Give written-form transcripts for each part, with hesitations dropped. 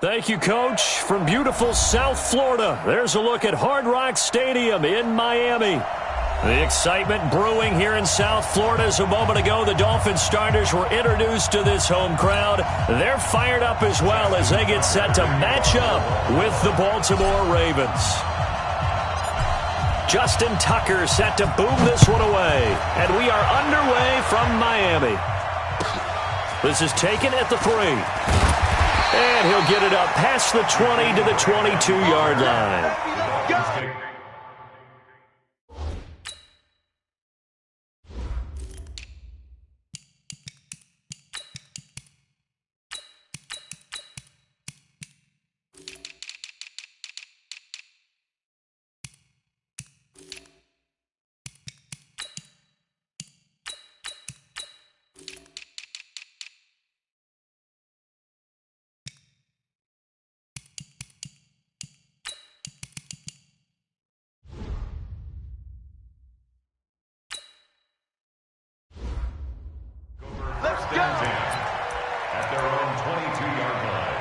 Thank you, Coach. From beautiful South Florida, there's a look at Hard Rock Stadium in Miami. The excitement brewing here in South Florida as a moment ago. The Dolphins starters were introduced to this home crowd. They're fired up as well as they get set to match up with the Baltimore Ravens. Justin Tucker set to boom this one away. And we are underway from Miami. This is taken at the 3. And he'll get it up past the 20 to the 22-yard line. At their own 22-yard line.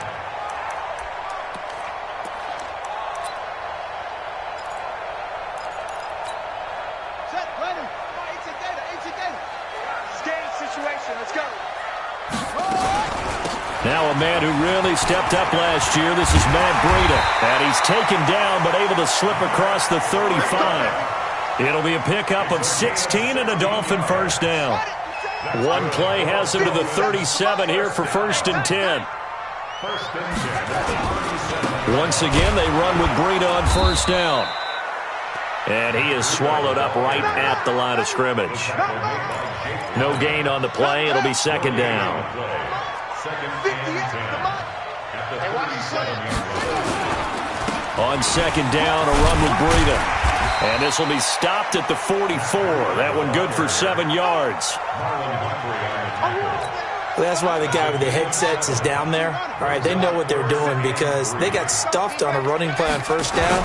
Set, ready. Game situation, let's go. Now a man who really stepped up last year. This is Matt Breida. And he's taken down but able to slip across the 35. It'll be a pickup of 16 and a Dolphin first down. One play has him to the 37 here for 1st and 10. Once again, they run with Breida on 1st down. And he is swallowed up right at the line of scrimmage. No gain on the play. It'll be 2nd down. On 2nd down, a run with Breida. And this will be stopped at the 44. That one good for 7 yards. That's why the guy with the headsets is down there. All right, they know what they're doing because they got stuffed on a running play on 1st down.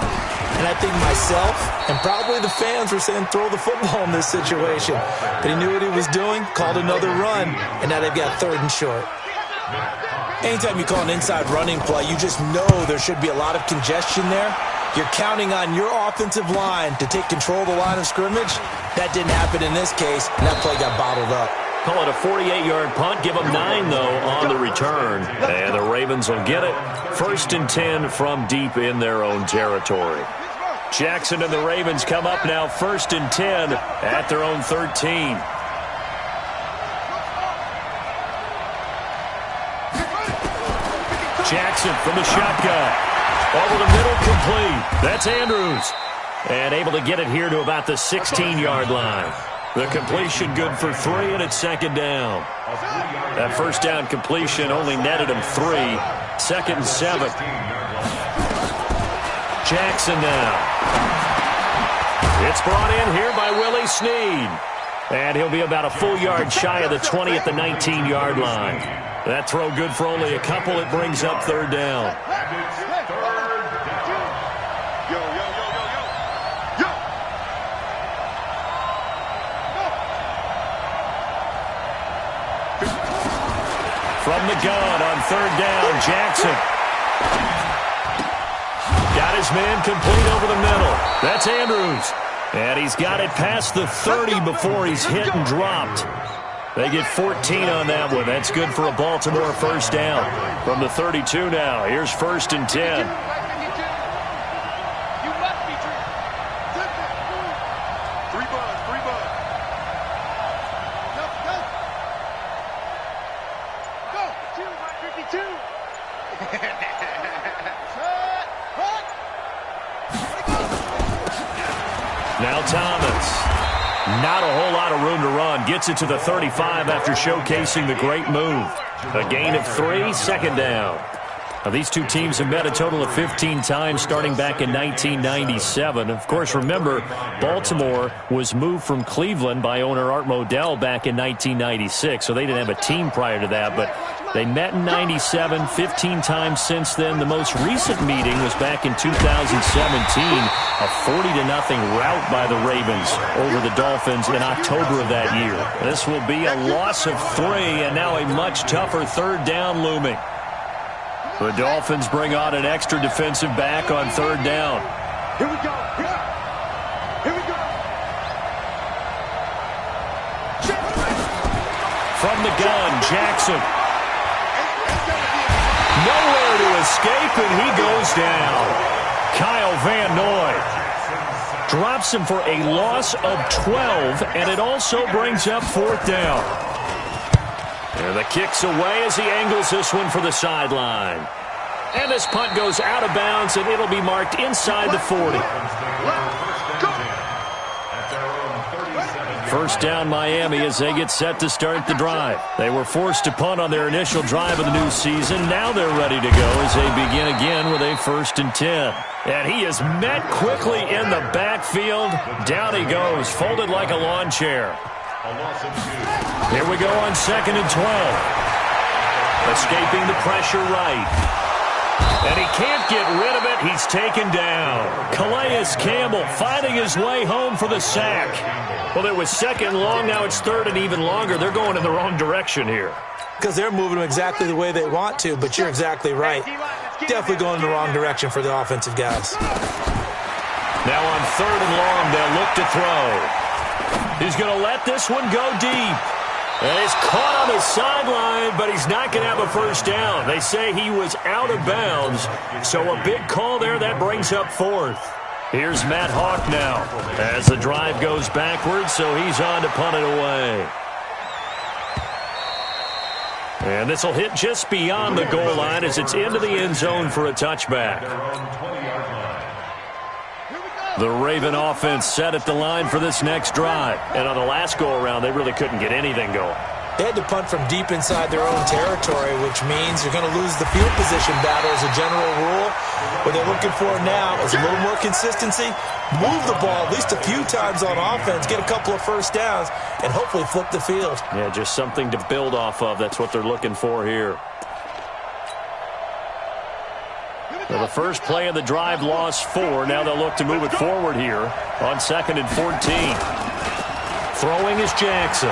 And I think myself and probably the fans were saying throw the football in this situation. But he knew what he was doing, called another run, and now they've got 3rd and short. Anytime you call an inside running play, you just know there should be a lot of congestion there. You're counting on your offensive line to take control of the line of scrimmage. That didn't happen in this case, and that play got bottled up. Call it a 48-yard punt. Give them 9, though, on the return. And the Ravens will get it. 1st and 10 from deep in their own territory. Jackson and the Ravens come up now 1st and 10 at their own 13. Jackson from the shotgun. Over the middle, complete. That's Andrews. And able to get it here to about the 16-yard line. The completion good for 3, and it's 2nd down. That 1st down completion only netted him 3. 2nd and 7. Jackson now. It's brought in here by Willie Snead. And he'll be about a full yard shy of the 20 at the 19-yard line. That throw good for only a couple. It brings up 3rd down. From the gun on 3rd down, Jackson. Got his man complete over the middle. That's Andrews. And he's got it past the 30 before he's hit and dropped. They get 14 on that one. That's good for a Baltimore 1st down. From the 32 now, here's 1st and 10. Now Thomas. Not a whole lot of room to run. Gets it to the 35 after showcasing the great move. A gain of 3, 2nd down. Now, these two teams have met a total of 15 times starting back in 1997. Of course, remember, Baltimore was moved from Cleveland by owner Art Modell back in 1996, so they didn't have a team prior to that, but they met in 97, 15 times since then. The most recent meeting was back in 2017, a 40-0 rout by the Ravens over the Dolphins in October of that year. This will be a loss of 3, and now a much tougher 3rd down looming. The Dolphins bring on an extra defensive back on third down. Here we go. Here we go. From the gun, Jackson. Nowhere to escape, and he goes down. Kyle Van Noy drops him for a loss of 12, and it also brings up fourth down. And the kick's away as he angles this one for the sideline. And this punt goes out of bounds, and it'll be marked inside the 40. First down Miami as they get set to start the drive. They were forced to punt on their initial drive of the new season. Now they're ready to go as they begin again with a 1st and 10. And he is met quickly in the backfield. Down he goes, folded like a lawn chair. Here we go on 2nd and 12. Escaping the pressure right. And he can't get rid of it. He's taken down. Calais Campbell finding his way home for the sack. Well, it was 2nd long. Now it's 3rd and even longer. They're going in the wrong direction here. Because they're moving them exactly the way they want to, but you're exactly right. Definitely going in the wrong direction for the offensive guys. Now on 3rd and long, they'll look to throw. He's going to let this one go deep. And he's caught on the sideline, but he's not going to have a first down. They say he was out of bounds, so a big call there. That brings up 4th. Here's Matt Hawk now as the drive goes backwards, so he's on to punt it away. And this will hit just beyond the goal line as it's into the end zone for a touchback. The Raven offense set at the line for this next drive. And on the last go-around, they really couldn't get anything going. They had to punt from deep inside their own territory, which means you're going to lose the field position battle as a general rule. What they're looking for now is a little more consistency, move the ball at least a few times on offense, get a couple of first downs, and hopefully flip the field. Yeah, just something to build off of. That's what they're looking for here. Well, the first play of the drive lost 4. Now they'll look to move it forward here on 2nd and 14. Throwing is Jackson.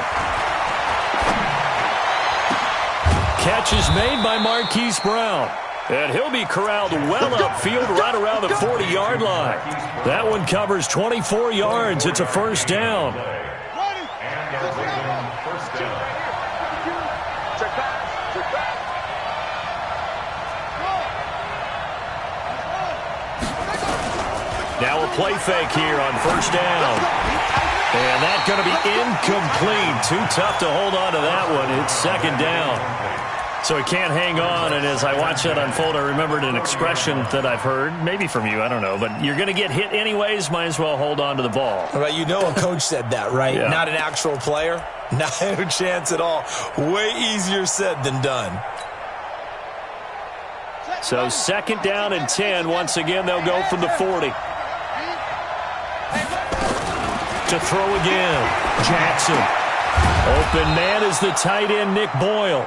Catch is made by Marquise Brown. And he'll be corralled well upfield right around the 40-yard line. That one covers 24 yards. It's a first down. Now a play fake here on first down. And that's going to be incomplete. Too tough to hold on to that one. It's 2nd down. So he can't hang on, and as I watch that unfold, I remembered an expression that I've heard, maybe from you, I don't know, but you're going to get hit anyways, might as well hold on to the ball. Well, you know a coach said that, right? Yeah. Not an actual player. Not a chance at all. Way easier said than done. So 2nd down and 10. Once again, they'll go from the 40. To throw again, Jackson. Open man is the tight end, Nick Boyle.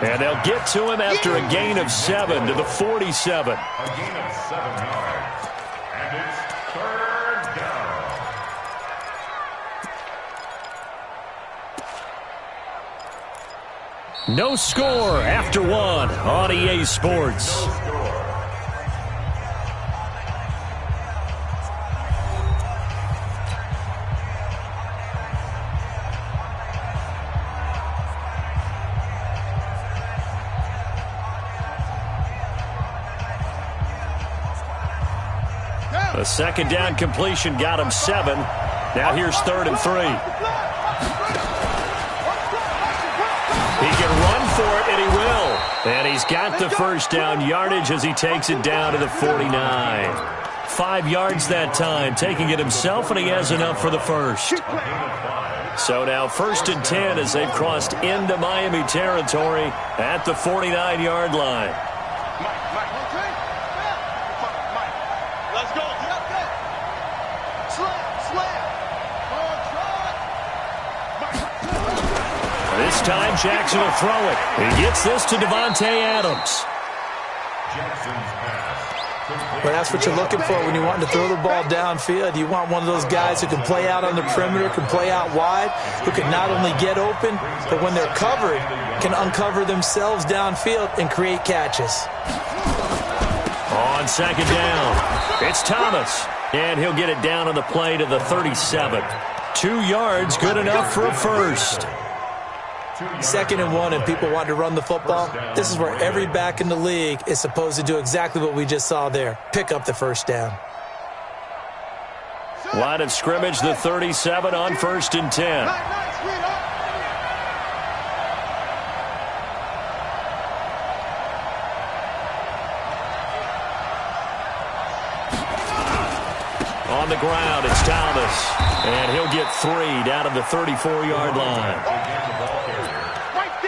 And they'll get to him after a gain of 7 to the 47. A gain of 7 yards. And it's 3rd down. No score after 1 on EA Sports. A 2nd down completion got him 7. Now here's 3rd and 3. He can run for it, and he will. And he's got the first down yardage as he takes it down to the 49. 5 yards that time, taking it himself, and he has enough for the first. So now 1st and 10 as they've crossed into Miami territory at the 49-yard line. This time Jackson will throw it. He gets this to Devontae Adams. Well, that's what you're looking for when you want to throw the ball downfield. You want one of those guys who can play out on the perimeter, can play out wide, who can not only get open, but when they're covered, can uncover themselves downfield and create catches. On second down, it's Thomas. And he'll get it down on the play to the 37. 2 yards, good enough for a first. 2nd and 1, and people want to run the football. This is where every back in the league is supposed to do exactly what we just saw there. Pick up the first down. Line of scrimmage, the 37 on 1st and 10. On the ground, it's Thomas. And he'll get 3 down to the 34-yard line.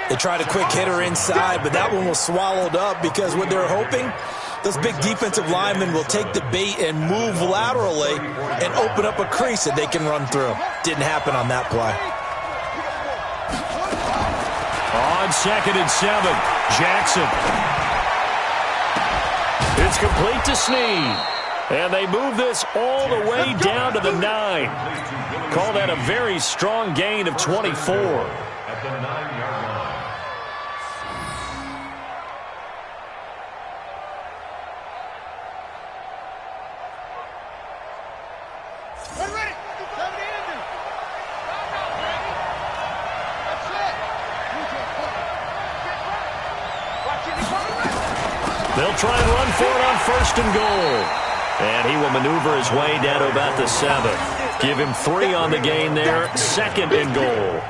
They tried a quick hitter inside, but that one was swallowed up because what they're hoping, those big defensive linemen will take the bait and move laterally and open up a crease that they can run through. Didn't happen on that play. On 2nd and 7, Jackson. It's complete to Snead. And they move this all the way down to the 9. Call that a very strong gain of 24. At the 9-yard line. They'll try and run for it on 1st and goal. And he will maneuver his way down to about the 7. Give him 3 on the gain there. 2nd and goal.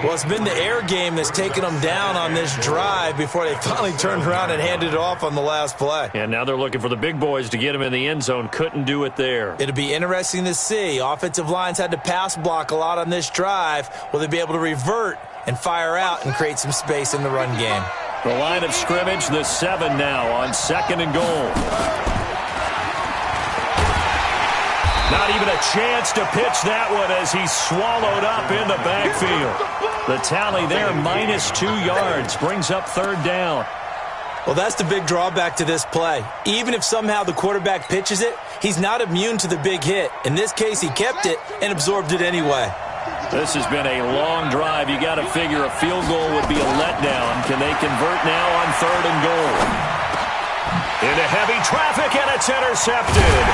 Well, it's been the air game that's taken them down on this drive before they finally turned around and handed it off on the last play. And now they're looking for the big boys to get him in the end zone. Couldn't do it there. It'll be interesting to see. Offensive lines had to pass block a lot on this drive. Will they be able to revert and fire out and create some space in the run game? The line of scrimmage, the 7 now on 2nd and goal. Not even a chance to pitch that one as he's swallowed up in the backfield. The tally there, -2 yards, brings up 3rd down. Well, that's the big drawback to this play. Even if somehow the quarterback pitches it, he's not immune to the big hit. In this case, he kept it and absorbed it anyway. This has been a long drive. You got to figure a field goal would be a letdown. Can they convert now on 3rd and goal? Into heavy traffic, and it's intercepted.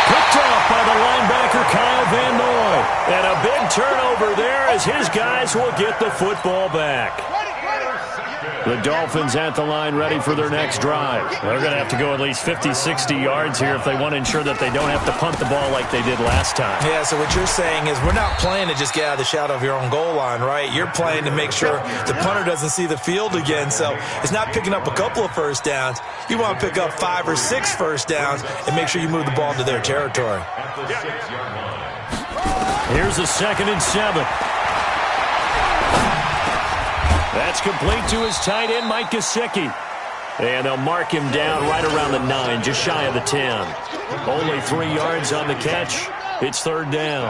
Picked off by the linebacker, Kyle Van Noy. And a big turnover there as his guys will get the football back. The Dolphins at the line ready for their next drive. They're going to have to go at least 50, 60 yards here if they want to ensure that they don't have to punt the ball like they did last time. Yeah, so what you're saying is we're not playing to just get out of the shadow of your own goal line, right? You're playing to make sure the punter doesn't see the field again. So it's not picking up a couple of first downs. You want to pick up 5 or 6 first downs and make sure you move the ball into their territory. Here's a 2nd and 7. That's complete to his tight end, Mike Gesicki. And they'll mark him down right around the 9, just shy of the 10. Only 3 yards on the catch. It's 3rd down.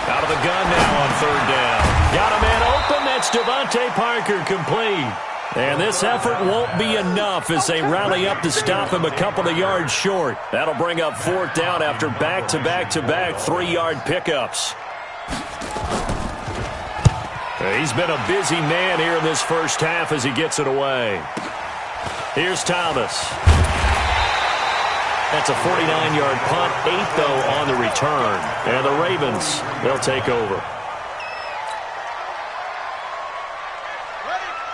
Out of the gun now on 3rd down. Got a man open. That's Devontae Parker, complete. And this effort won't be enough as they rally up to stop him a couple of yards short. That'll bring up 4th down after back-to-back-to-back 3-yard pickups. He's been a busy man here in this first half as he gets it away. Here's Thomas. That's a 49-yard punt, 8 though on the return. And the Ravens, they'll take over.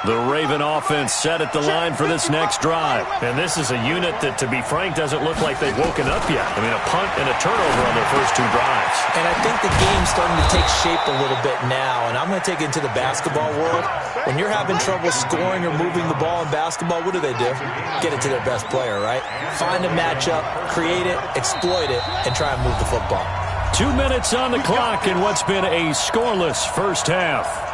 The Raven offense set at the line for this next drive. And this is a unit that, to be frank, doesn't look like they've woken up yet. I mean, a punt and a turnover on their first 2 drives. And I think the game's starting to take shape a little bit now. And I'm going to take it into the basketball world. When you're having trouble scoring or moving the ball in basketball, what do? Get it to their best player, right? Find a matchup, create it, exploit it, and try and move the football. 2 minutes on the clock in what's been a scoreless first half.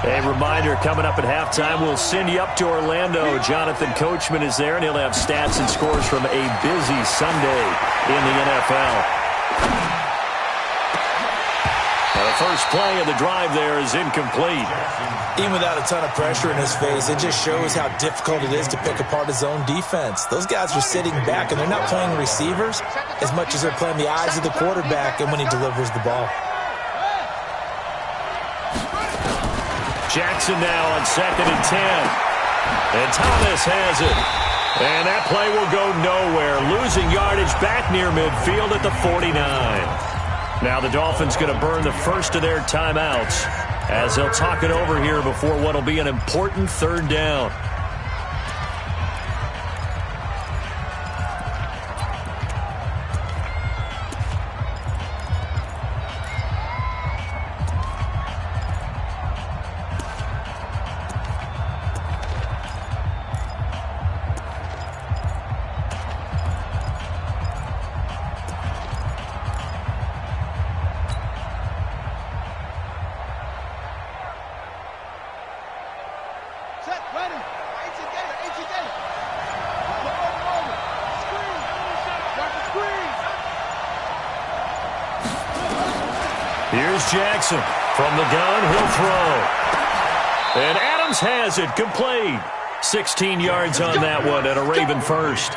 A reminder, coming up at halftime, we'll send you up to Orlando. Jonathan Coachman is there, and he'll have stats and scores from a busy Sunday in the NFL. The first play of the drive there is incomplete. Even without a ton of pressure in his face, it just shows how difficult it is to pick apart his own defense. Those guys are sitting back, and they're not playing receivers as much as they're playing the eyes of the quarterback and when he delivers the ball. Jackson now on 2nd and 10. And Thomas has it. And that play will go nowhere. Losing yardage back near midfield at the 49. Now the Dolphins going to burn the first of their timeouts as they'll talk it over here before what will be an important 3rd down. Here's Jackson. From the gun, he'll throw. And Adams has it, complete. 16 yards on that one and a Raven first.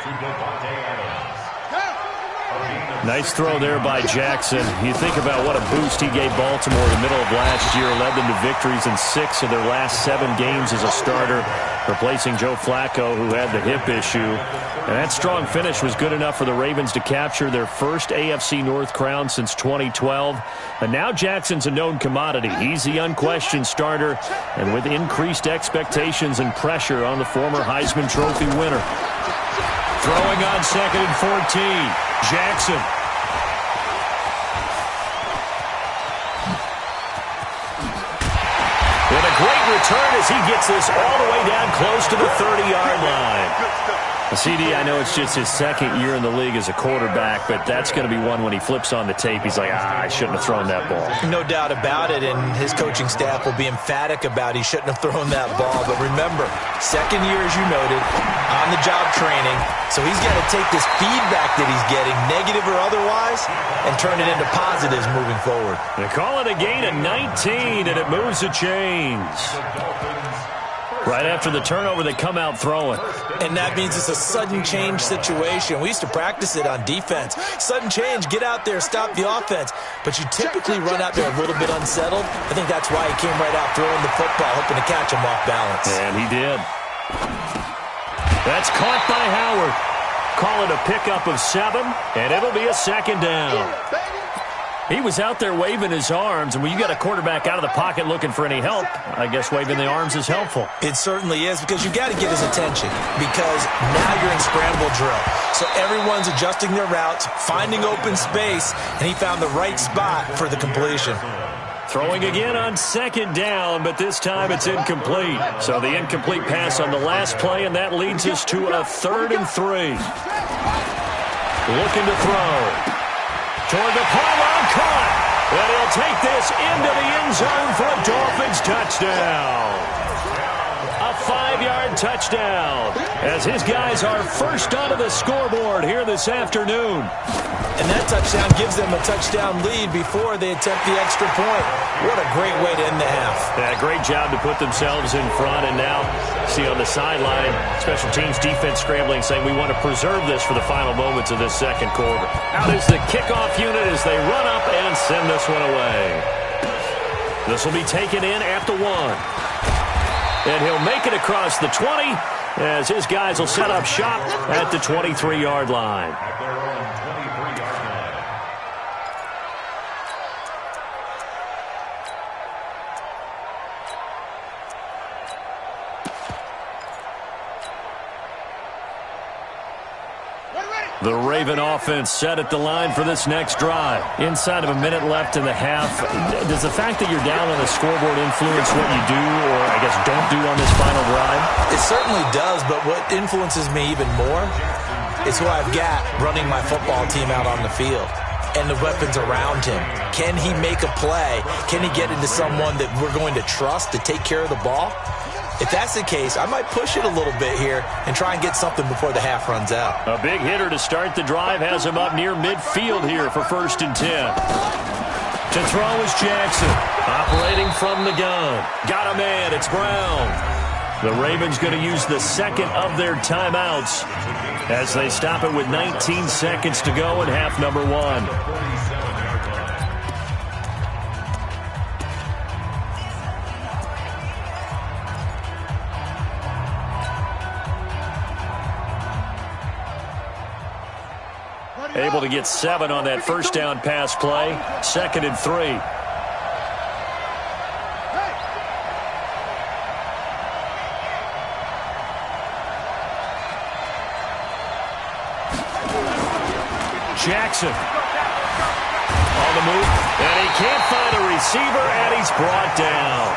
Nice throw there by Jackson. You think about what a boost he gave Baltimore in the middle of last year, led them to victories in 6 of their last 7 games as a starter, replacing Joe Flacco, who had the hip issue. And that strong finish was good enough for the Ravens to capture their first AFC North crown since 2012. And now Jackson's a known commodity. He's the unquestioned starter, and with increased expectations and pressure on the former Heisman Trophy winner. Throwing on 2nd and 14. Jackson. And a great return as he gets this all the way down close to the 30-yard line. CD, I know it's just his 2nd year in the league as a quarterback, but that's going to be one when he flips on the tape. He's like, I shouldn't have thrown that ball. No doubt about it, and his coaching staff will be emphatic about he shouldn't have thrown that ball. But remember, 2nd year, as you noted, on-the-job training, so he's got to take this feedback that he's getting, negative or otherwise, and turn it into positives moving forward. They call it a gain of 19, and it moves the chains. Right after the turnover, they come out throwing. And that means it's a sudden change situation. We used to practice it on defense. Sudden change, get out there, stop the offense. But you typically run out there a little bit unsettled. I think that's why he came right out throwing the football, hoping to catch him off balance. And he did. That's caught by Howard. Call it a pickup of 7, and it'll be a 2nd down. He was out there waving his arms, and when you got a quarterback out of the pocket looking for any help, I guess waving the arms is helpful. It certainly is, because you got to get his attention, because now you're in scramble drill. So everyone's adjusting their routes, finding open space, and he found the right spot for the completion. Throwing again on 2nd down, but this time it's incomplete. So the incomplete pass on the last play, and that leads us to a 3rd and 3. Looking to throw. Toward the pylon, caught. And he'll take this into the end zone for a Dolphins touchdown. A 5-yard touchdown as his guys are first onto the scoreboard here this afternoon. And that touchdown gives them a touchdown lead before they attempt the extra point. What a great way to end the half. Yeah, great job to put themselves in front. And now, see on the sideline, special teams defense scrambling, saying we want to preserve this for the final moments of this 2nd quarter. Out is the kickoff unit as they run up and send this one away. This will be taken in at the 1. And he'll make it across the 20 as his guys will set up shop at the 23-yard line. The Raven offense set at the line for this next drive. Inside of a minute left in the half, does the fact that you're down on the scoreboard influence what you do or, I guess, don't do on this final drive? It certainly does, but what influences me even more is who I've got running my football team out on the field and the weapons around him. Can he make a play? Can he get into someone that we're going to trust to take care of the ball? If that's the case, I might push it a little bit here and try and get something before the half runs out. A big hitter to start the drive has him up near midfield here for 1st and 10. To throw is Jackson. Operating from the gun. Got a man. It's Brown. The Ravens going to use the second of their timeouts as they stop it with 19 seconds to go in half number one. Able to get 7 on that first down pass play. 2nd and 3. Jackson on the move, and he can't find a receiver, and he's brought down.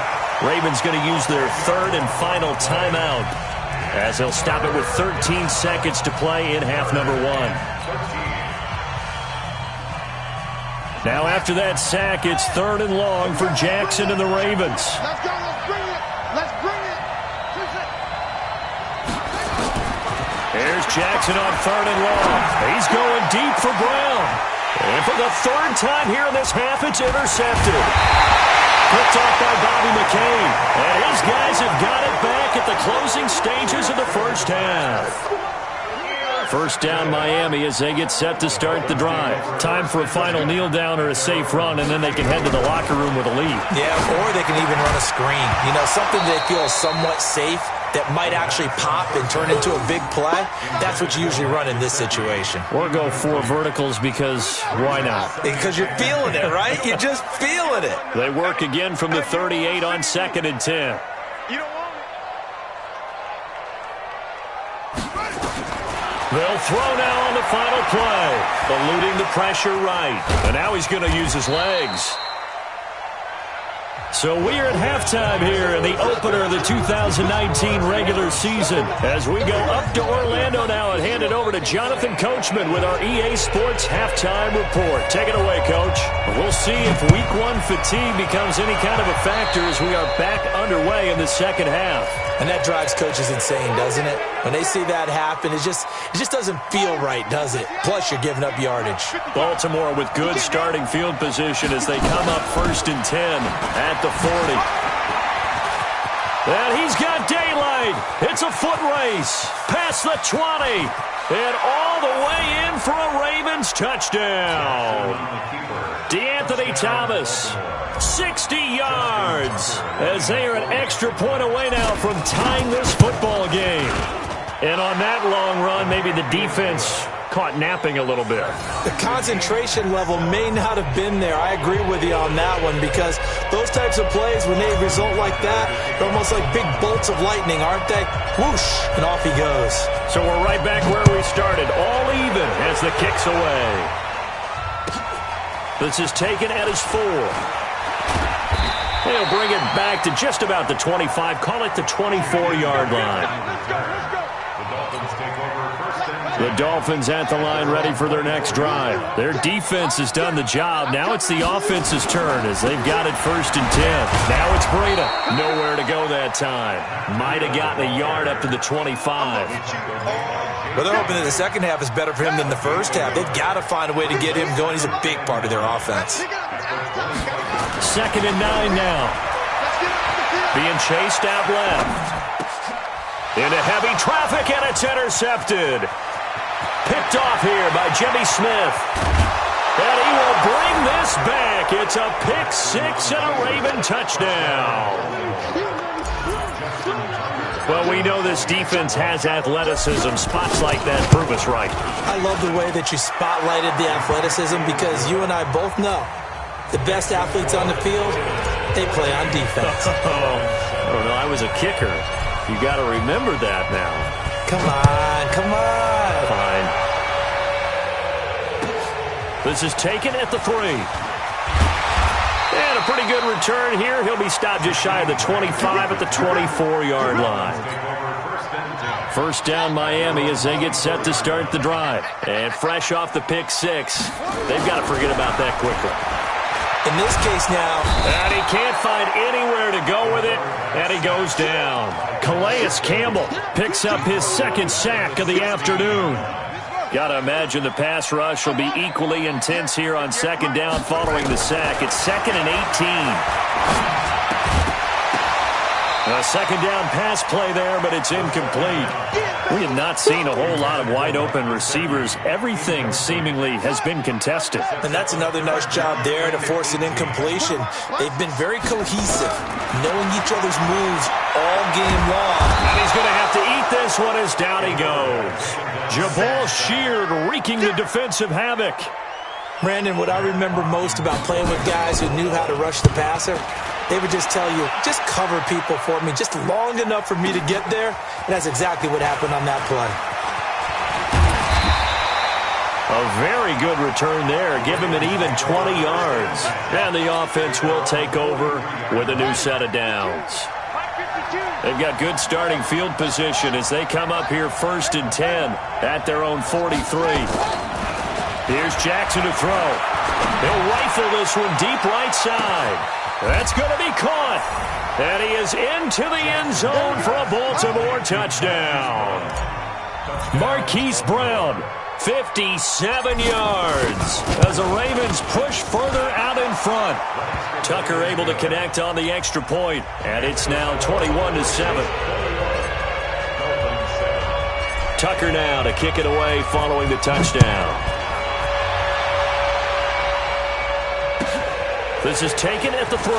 Ravens going to use their 3rd and final timeout as they'll stop it with 13 seconds to play in half number one. Now after that sack, it's 3rd and long for Jackson and the Ravens. Let's go, let's bring it. Let's bring it. Here's Jackson on 3rd and long. He's going deep for Brown. And for the 3rd time here in this half, it's intercepted. Picked off by Bobby McCain. And his guys have got it back at the closing stages of the first half. First down Miami as they get set to start the drive. Time for a final kneel down or a safe run, and then they can head to the locker room with a lead. Yeah, or they can even run a screen. You know, something they feel somewhat safe that might actually pop and turn into a big play. That's what you usually run in this situation. Or go 4 verticals because why not? Because you're feeling it, right? You're just feeling it. They work again from the 38 on 2nd and 10. You don't want it. They'll throw now on the final play. Eluding the pressure right. And now he's going to use his legs. So we are at halftime here in the opener of the 2019 regular season. As we go up to Orlando now and hand it over to Jonathan Coachman with our EA Sports Halftime Report. Take it away, Coach. We'll see if Week 1 fatigue becomes any kind of a factor as we are back underway in the second half. And that drives coaches insane, doesn't it? When they see that happen, it just doesn't feel right, does it? Plus, you're giving up yardage. Baltimore with good starting field position as they come up 1st and 10 at the 40. And he's got daylight. It's a foot race past the 20. And all the way in for a Ravens touchdown. DeAnthony Thomas, 60 yards, as they are an extra point away now from tying this football game. And on that long run, maybe the defense caught napping a little bit. The concentration level may not have been there. I agree with you on that one because those types of plays, when they result like that, they're almost like big bolts of lightning, aren't they? Whoosh, and off he goes. So we're right back where we started, all even as the kick's away. This is taken at his 4. They'll bring it back to just about the 25, call it the 24-yard line. Let's go, let's go. The Dolphins take over 1st and 10. The Dolphins at the line ready for their next drive. Their defense has done the job. Now it's the offense's turn as they've got it 1st and 10. Now it's Breida. Nowhere to go that time. Might have gotten a yard up to the 25. But they're hoping that the second half is better for him than the first half. They've got to find a way to get him going. He's a big part of their offense. 2nd and 9 now. Being chased out left. Into heavy traffic, and it's intercepted. Picked off here by Jimmy Smith. And he will bring this back. It's a pick-6 and a Raven touchdown. Well, we know this defense has athleticism. Spots like that prove us right. I love the way that you spotlighted the athleticism because you and I both know the best athletes on the field, they play on defense. I don't know. I was a kicker. You got to remember that now. Come on, come on. Fine. This is taken at the 3. And a pretty good return here. He'll be stopped just shy of the 25 at the 24-yard line. First down Miami as they get set to start the drive. And fresh off the pick-6, they've got to forget about that quickly. In this case now. And he can't find anywhere to go with it, and he goes down. Calais Campbell picks up his 2nd sack of the afternoon. Got to imagine the pass rush will be equally intense here on second down following the sack. It's 2nd and 18. A second down pass play there, but it's incomplete. We have not seen a whole lot of wide-open receivers. Everything seemingly has been contested. And that's another nice job there to force an incompletion. They've been very cohesive, knowing each other's moves all game long. And he's going to have to eat this one as down he goes. Jabal Sheard wreaking the defensive havoc. Brandon, what I remember most about playing with guys who knew how to rush the passer, they would just tell you, just cover people for me, just long enough for me to get there. And that's exactly what happened on that play. A very good return there. Give him an even 20 yards. And the offense will take over with a new set of downs. They've got good starting field position as they come up here 1st and 10 at their own 43. Here's Jackson to throw. He'll rifle this one deep right side. That's going to be caught. And he is into the end zone for a Baltimore touchdown. Marquise Brown, 57 yards as the Ravens push further out in front. Tucker able to connect on the extra point, and it's now 21-7. Tucker now to kick it away following the touchdown. This is taken at the 3.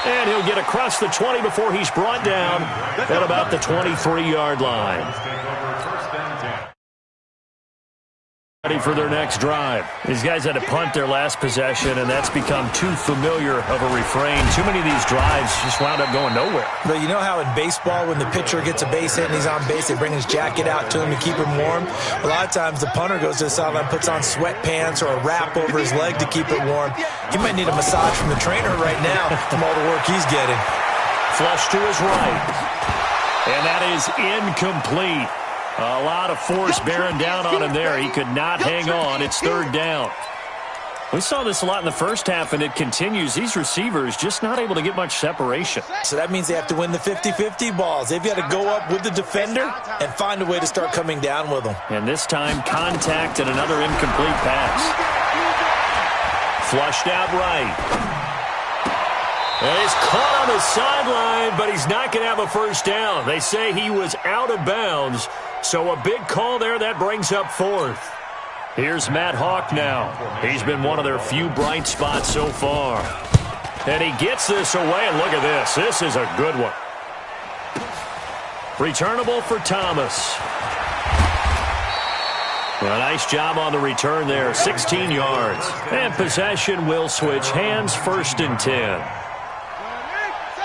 And he'll get across the 20 before he's brought down at about the 23-yard line. Ready for their next drive. These guys had to punt their last possession, and that's become too familiar of a refrain. Too many of these drives just wound up going nowhere. But you know how in baseball, when the pitcher gets a base hit and he's on base, they bring his jacket out to him to keep him warm? A lot of times the punter goes to the sideline, puts on sweatpants or a wrap over his leg to keep it warm. He might need a massage from the trainer right now from all the work he's getting. Flush to his right. And that is incomplete. A lot of force bearing down on him there. He could not hang on. It's 3rd down. We saw this a lot in the first half, and it continues. These receivers just not able to get much separation. So that means they have to win the 50-50 balls. They've got to go up with the defender and find a way to start coming down with them. And this time, contact and another incomplete pass. Flushed out right. And he's caught on the sideline, but he's not going to have a first down. They say he was out of bounds, so a big call there. That brings up 4th. Here's Matt Hawk now. He's been one of their few bright spots so far. And he gets this away, and look at this. This is a good one. Returnable for Thomas. A nice job on the return there, 16 yards. And possession will switch hands, 1st and 10.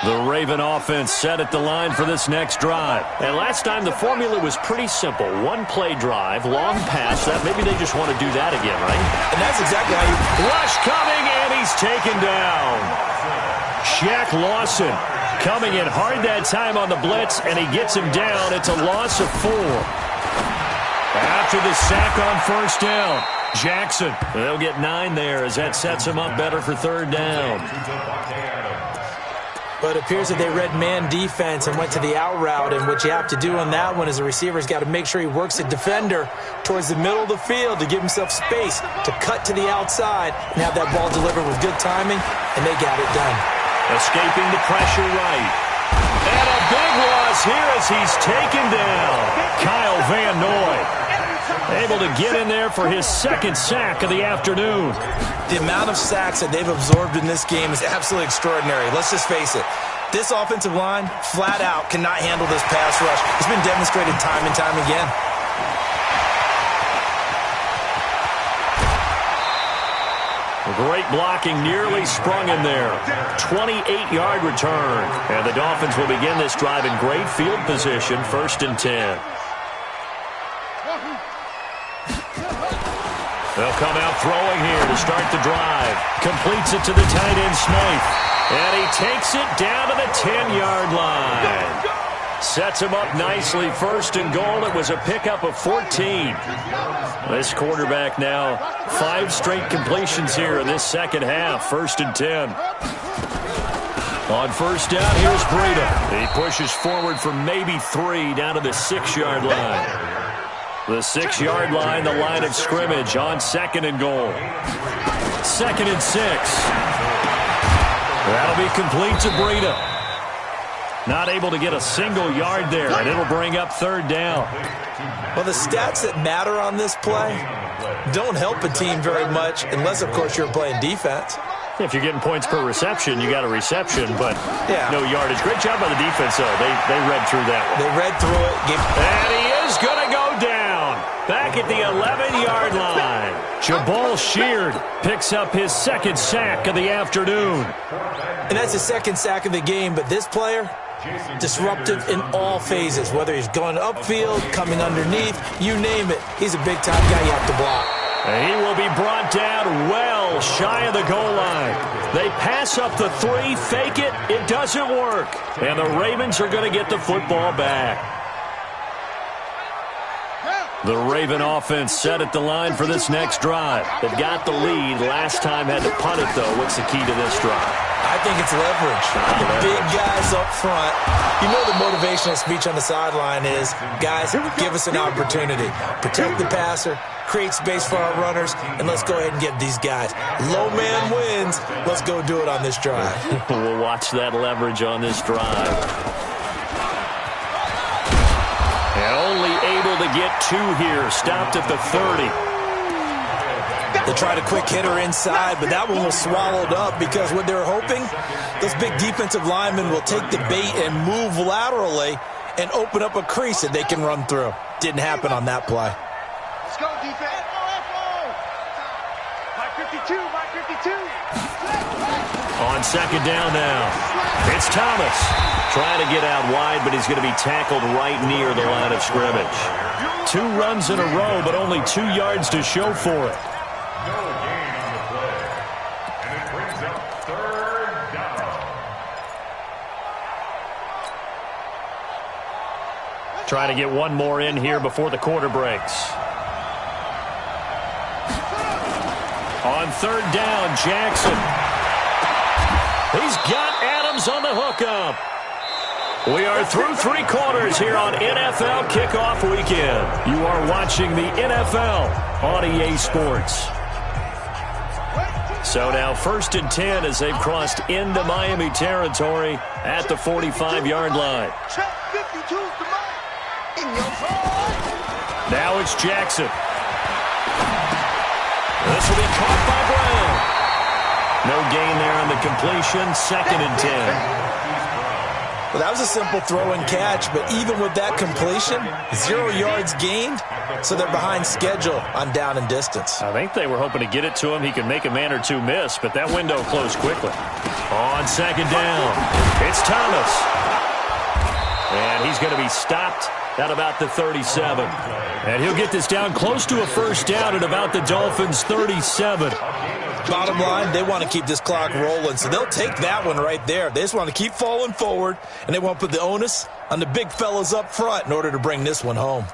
The Raven offense set at the line for this next drive. And last time the formula was pretty simple. One-play drive, long pass. That maybe they just want to do that again, right? And that's exactly how you... Rush coming, and he's taken down. Shaq Lawson coming in hard that time on the blitz, and he gets him down. It's a loss of 4. After the sack on 1st down, Jackson. They'll get 9 there as that sets him up better for 3rd down. But it appears that they read man defense and went to the out route, and what you have to do on that one is the receiver's got to make sure he works the defender towards the middle of the field to give himself space to cut to the outside and have that ball delivered with good timing, and they got it done. Escaping the pressure right. And a big loss here as he's taken down. Kyle Van Noy able to get in there for his 2nd sack of the afternoon. The amount of sacks that they've absorbed in this game is absolutely extraordinary. Let's just face it. This offensive line, flat out, cannot handle this pass rush. It's been demonstrated time and time again. Great blocking, nearly sprung in there. 28-yard return. And the Dolphins will begin this drive in great field position, 1st and 10. They'll come out throwing here to start the drive. Completes it to the tight end, Smythe. And he takes it down to the 10-yard line. Sets him up nicely. 1st and goal. It was a pickup of 14. This quarterback now 5 straight completions here in this second half. 1st and 10. On 1st down, here's Breida. He pushes forward for maybe 3 down to the 6-yard line. The 6-yard line, the line of scrimmage on 2nd and goal. 2nd and 6. That'll be complete to Breida. Not able to get a single yard there, and it'll bring up 3rd down. Well, the stats that matter on this play don't help a team very much unless, of course, you're playing defense. If you're getting points per reception, you got a reception, but no yardage. Great job by the defense, though. They read through that one. They read through it. And he is going to go down. Back at the 11-yard line. Jabal Sheard picks up his 2nd sack of the afternoon. And that's his 2nd sack of the game, but this player, disruptive in all phases, whether he's going upfield, coming underneath, you name it. He's a big-time guy you have to block. And he will be brought down well shy of the goal line. They pass up the 3, fake it, it doesn't work. And the Ravens are going to get the football back. The Raven offense set at the line for this next drive. They've got the lead. Last time had to punt it, though. What's the key to this drive? I think it's leverage. The big guys up front. You know the motivational speech on the sideline is, guys, give us an opportunity. Protect the passer, create space for our runners, and let's go ahead and get these guys. Low man wins. Let's go do it on this drive. We'll watch that leverage on this drive. And only able to get 2 here. Stopped at the 30. They tried a quick hitter inside, but that one was swallowed up because what they were hoping, those big defensive linemen will take the bait and move laterally and open up a crease that they can run through. Didn't happen on that play. Let's go, defense. My 52, my 52. On 2nd down now. It's Thomas. Trying to get out wide, but he's going to be tackled right near the line of scrimmage. 2 runs in a row, but only 2 yards to show for it. No gain on the play. And it brings up 3rd down. Try to get one more in here before the quarter breaks. On 3rd down, Jackson. He's got Adams on the hookup. We are through 3 quarters here on NFL Kickoff Weekend. You are watching the NFL on EA Sports. So now 1st and 10 as they've crossed into Miami territory at the 45-yard line. Now it's Jackson. This will be caught by Brown. No gain there on the completion. 2nd and 10. Well, that was a simple throw and catch, but even with that completion, 0 yards gained, so they're behind schedule on down and distance. I think they were hoping to get it to him. He could make a man or 2 miss, but that window closed quickly. On 2nd down, it's Thomas. And he's going to be stopped at about the 37. And he'll get this down close to a 1st down at about the Dolphins' 37. Bottom line, they want to keep this clock rolling, so they'll take that one right there. They just want to keep falling forward, and they want to put the onus on the big fellas up front in order to bring this one home.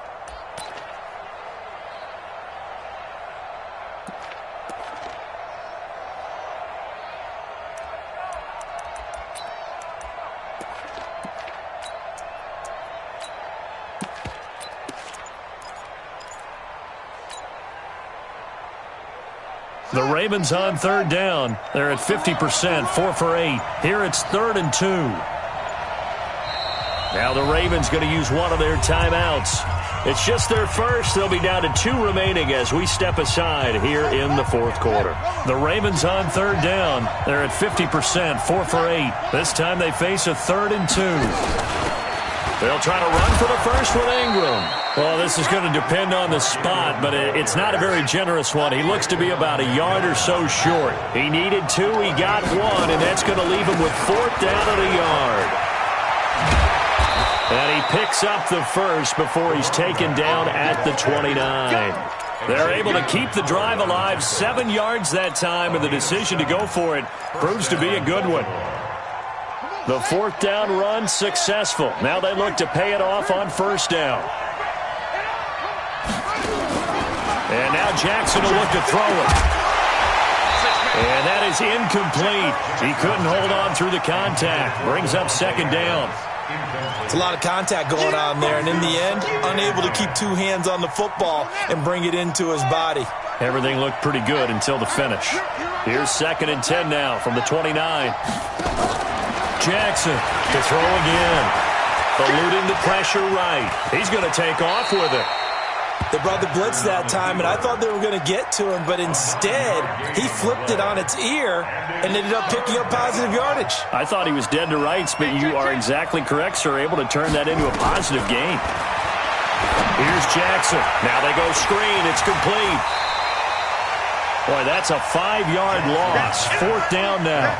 The Ravens on 3rd down. They're at 50%, 4 for 8. Here it's 3rd and 2. Now the Ravens going to use one of their timeouts. It's just their first. They'll be down to 2 remaining as we step aside here in the 4th quarter. The Ravens on 3rd down. They're at 50%, 4 for 8. This time they face a 3rd and 2. They'll try to run for the first with Ingram. Well, this is going to depend on the spot, but it's not a very generous one. He looks to be about a yard or so short. He needed 2, he got 1, and that's going to leave him with 4th down at a yard. And he picks up the first before he's taken down at the 29. They're able to keep the drive alive, 7 yards that time, and the decision to go for it proves to be a good one. The 4th down run successful. Now they look to pay it off on 1st down. And now Jackson will look to throw it. And that is incomplete. He couldn't hold on through the contact. Brings up 2nd down. It's a lot of contact going on there, and in the end, unable to keep two hands on the football and bring it into his body. Everything looked pretty good until the finish. Here's 2nd and 10 now from the 29. Jackson to throw again. Eluding the pressure right. He's going to take off with it. They brought the blitz that time, and I thought they were going to get to him, but instead, he flipped it on its ear and ended up picking up positive yardage. I thought he was dead to rights, but you are exactly correct, sir, able to turn that into a positive gain. Here's Jackson. Now they go screen. It's complete. Boy, that's a 5-yard loss. 4th down now.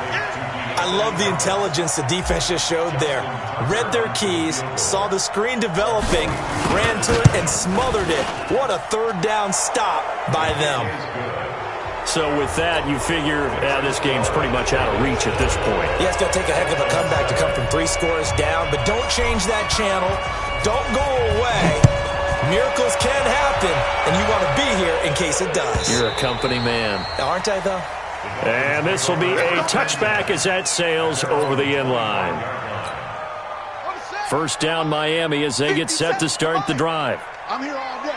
I love the intelligence the defense just showed there. Read their keys, saw the screen developing, ran to it, and smothered it. What a 3rd down stop by them. So with that, you figure this game's pretty much out of reach at this point. Yeah, it's going to take a heck of a comeback to come from 3 scores down, but don't change that channel. Don't go away. Miracles can happen, and you want to be here in case it does. You're a company man. Aren't I, though? And this will be a touchback as that sails over the end line. 1st down Miami as they get set to start the drive. I'm here all day.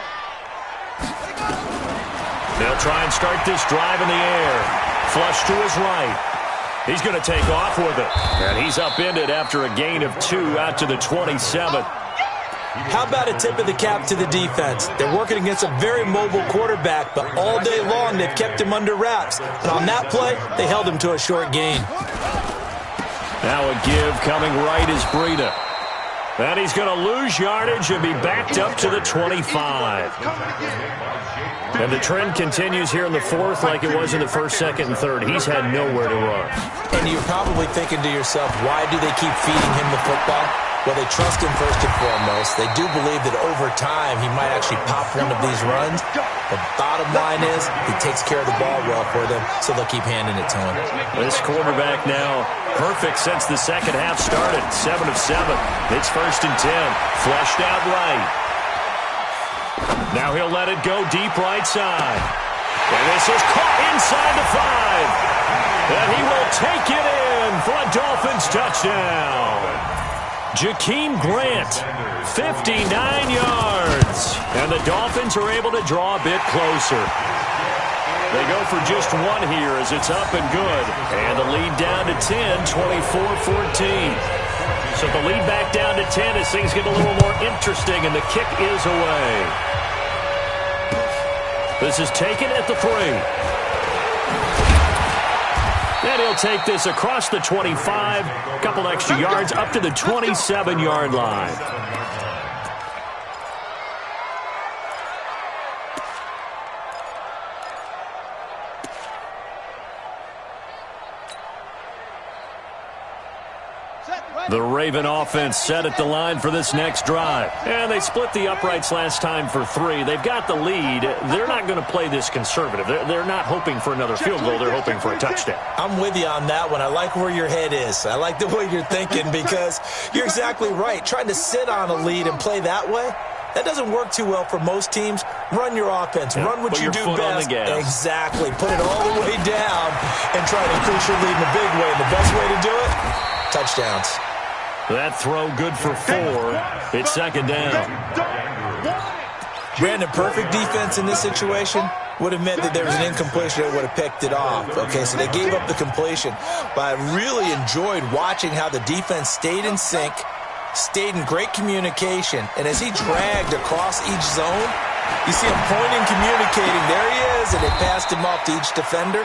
They'll try and start this drive in the air. Flush to his right. He's going to take off with it. And he's upended after a gain of 2 out to the 27. How about a tip of the cap to the defense? They're working against a very mobile quarterback, but all day long they've kept him under wraps. And on that play, they held him to a short gain. Now a give coming right is Breida. And he's going to lose yardage and be backed up to the 25. And the trend continues here in the 4th like it was in the 1st, 2nd, and 3rd. He's had nowhere to run. And you're probably thinking to yourself, why do they keep feeding him the football? Well, they trust him first and foremost. They do believe that over time he might actually pop one of these runs. The bottom line is he takes care of the ball well for them, so they'll keep handing it to him. This quarterback now perfect since the 2nd half started. 7 of 7. It's 1st and 10. Flushed out right. Now he'll let it go deep right side. And this is caught inside the 5. And he will take it in for a Dolphins touchdown. Jakeem Grant, 59 yards. And the Dolphins are able to draw a bit closer. They go for just 1 here as it's up and good. And the lead down to 10, 24-14. So the lead back down to 10 as things get a little more interesting, and the kick is away. This is taken at the 3. And he'll take this across the 25, a couple extra yards, up to the 27-yard line. The Raven offense set at the line for this next drive. And they split the uprights last time for 3. They've got the lead. They're not going to play this conservative. They're not hoping for another field goal. They're hoping for a touchdown. I'm with you on that one. I like where your head is. I like the way you're thinking because you're exactly right. Trying to sit on a lead and play that way, that doesn't work too well for most teams. Run your offense. Run what you do best. Exactly. Put it all the way down and try to increase your lead in a big way. And the best way to do it, touchdowns. That throw good for 4. It's 2nd down. Brandon, perfect defense in this situation would have meant that there was an incompletion that would have picked it off. Okay, so they gave up the completion. But I really enjoyed watching how the defense stayed in sync, stayed in great communication, and as he dragged across each zone, you see him pointing, communicating. There he is, and they passed him off to each defender.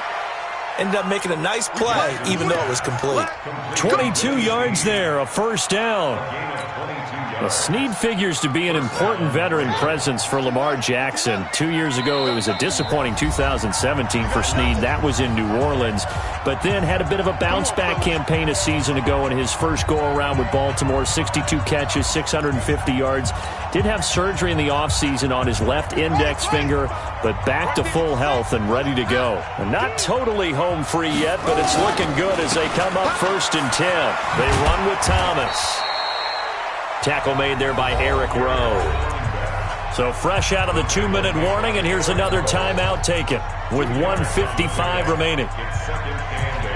Ended up making a nice play, even though it was complete. 22 yards there, a 1st down. Well, Snead figures to be an important veteran presence for Lamar Jackson. 2 years ago, it was a disappointing 2017 for Snead. That was in New Orleans. But then had a bit of a bounce-back campaign a season ago in his first go-around with Baltimore. 62 catches, 650 yards. Did have surgery in the offseason on his left index finger, but back to full health and ready to go. And not totally home free yet, but it's looking good as they come up 1st and 10. They run with Thomas. Tackle made there by Eric Rowe. So fresh out of the 2-minute warning, and here's another timeout taken with 1:55 remaining. It's 2nd and 10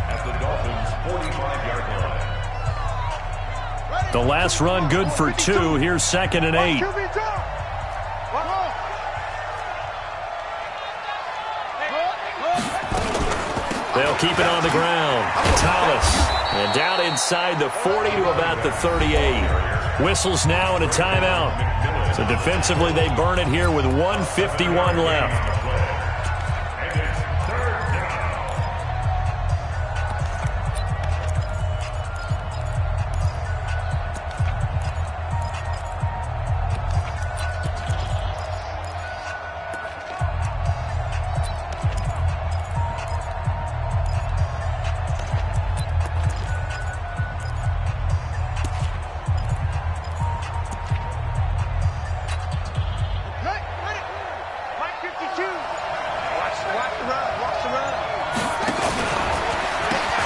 at the Dolphins' 45-yard line. The last run good for 2. Here's 2nd and 8. They'll keep it on the ground. Thomas. And down inside the 40 to about the 38. Whistles now and a timeout. So defensively they burn it here with 1:51 left.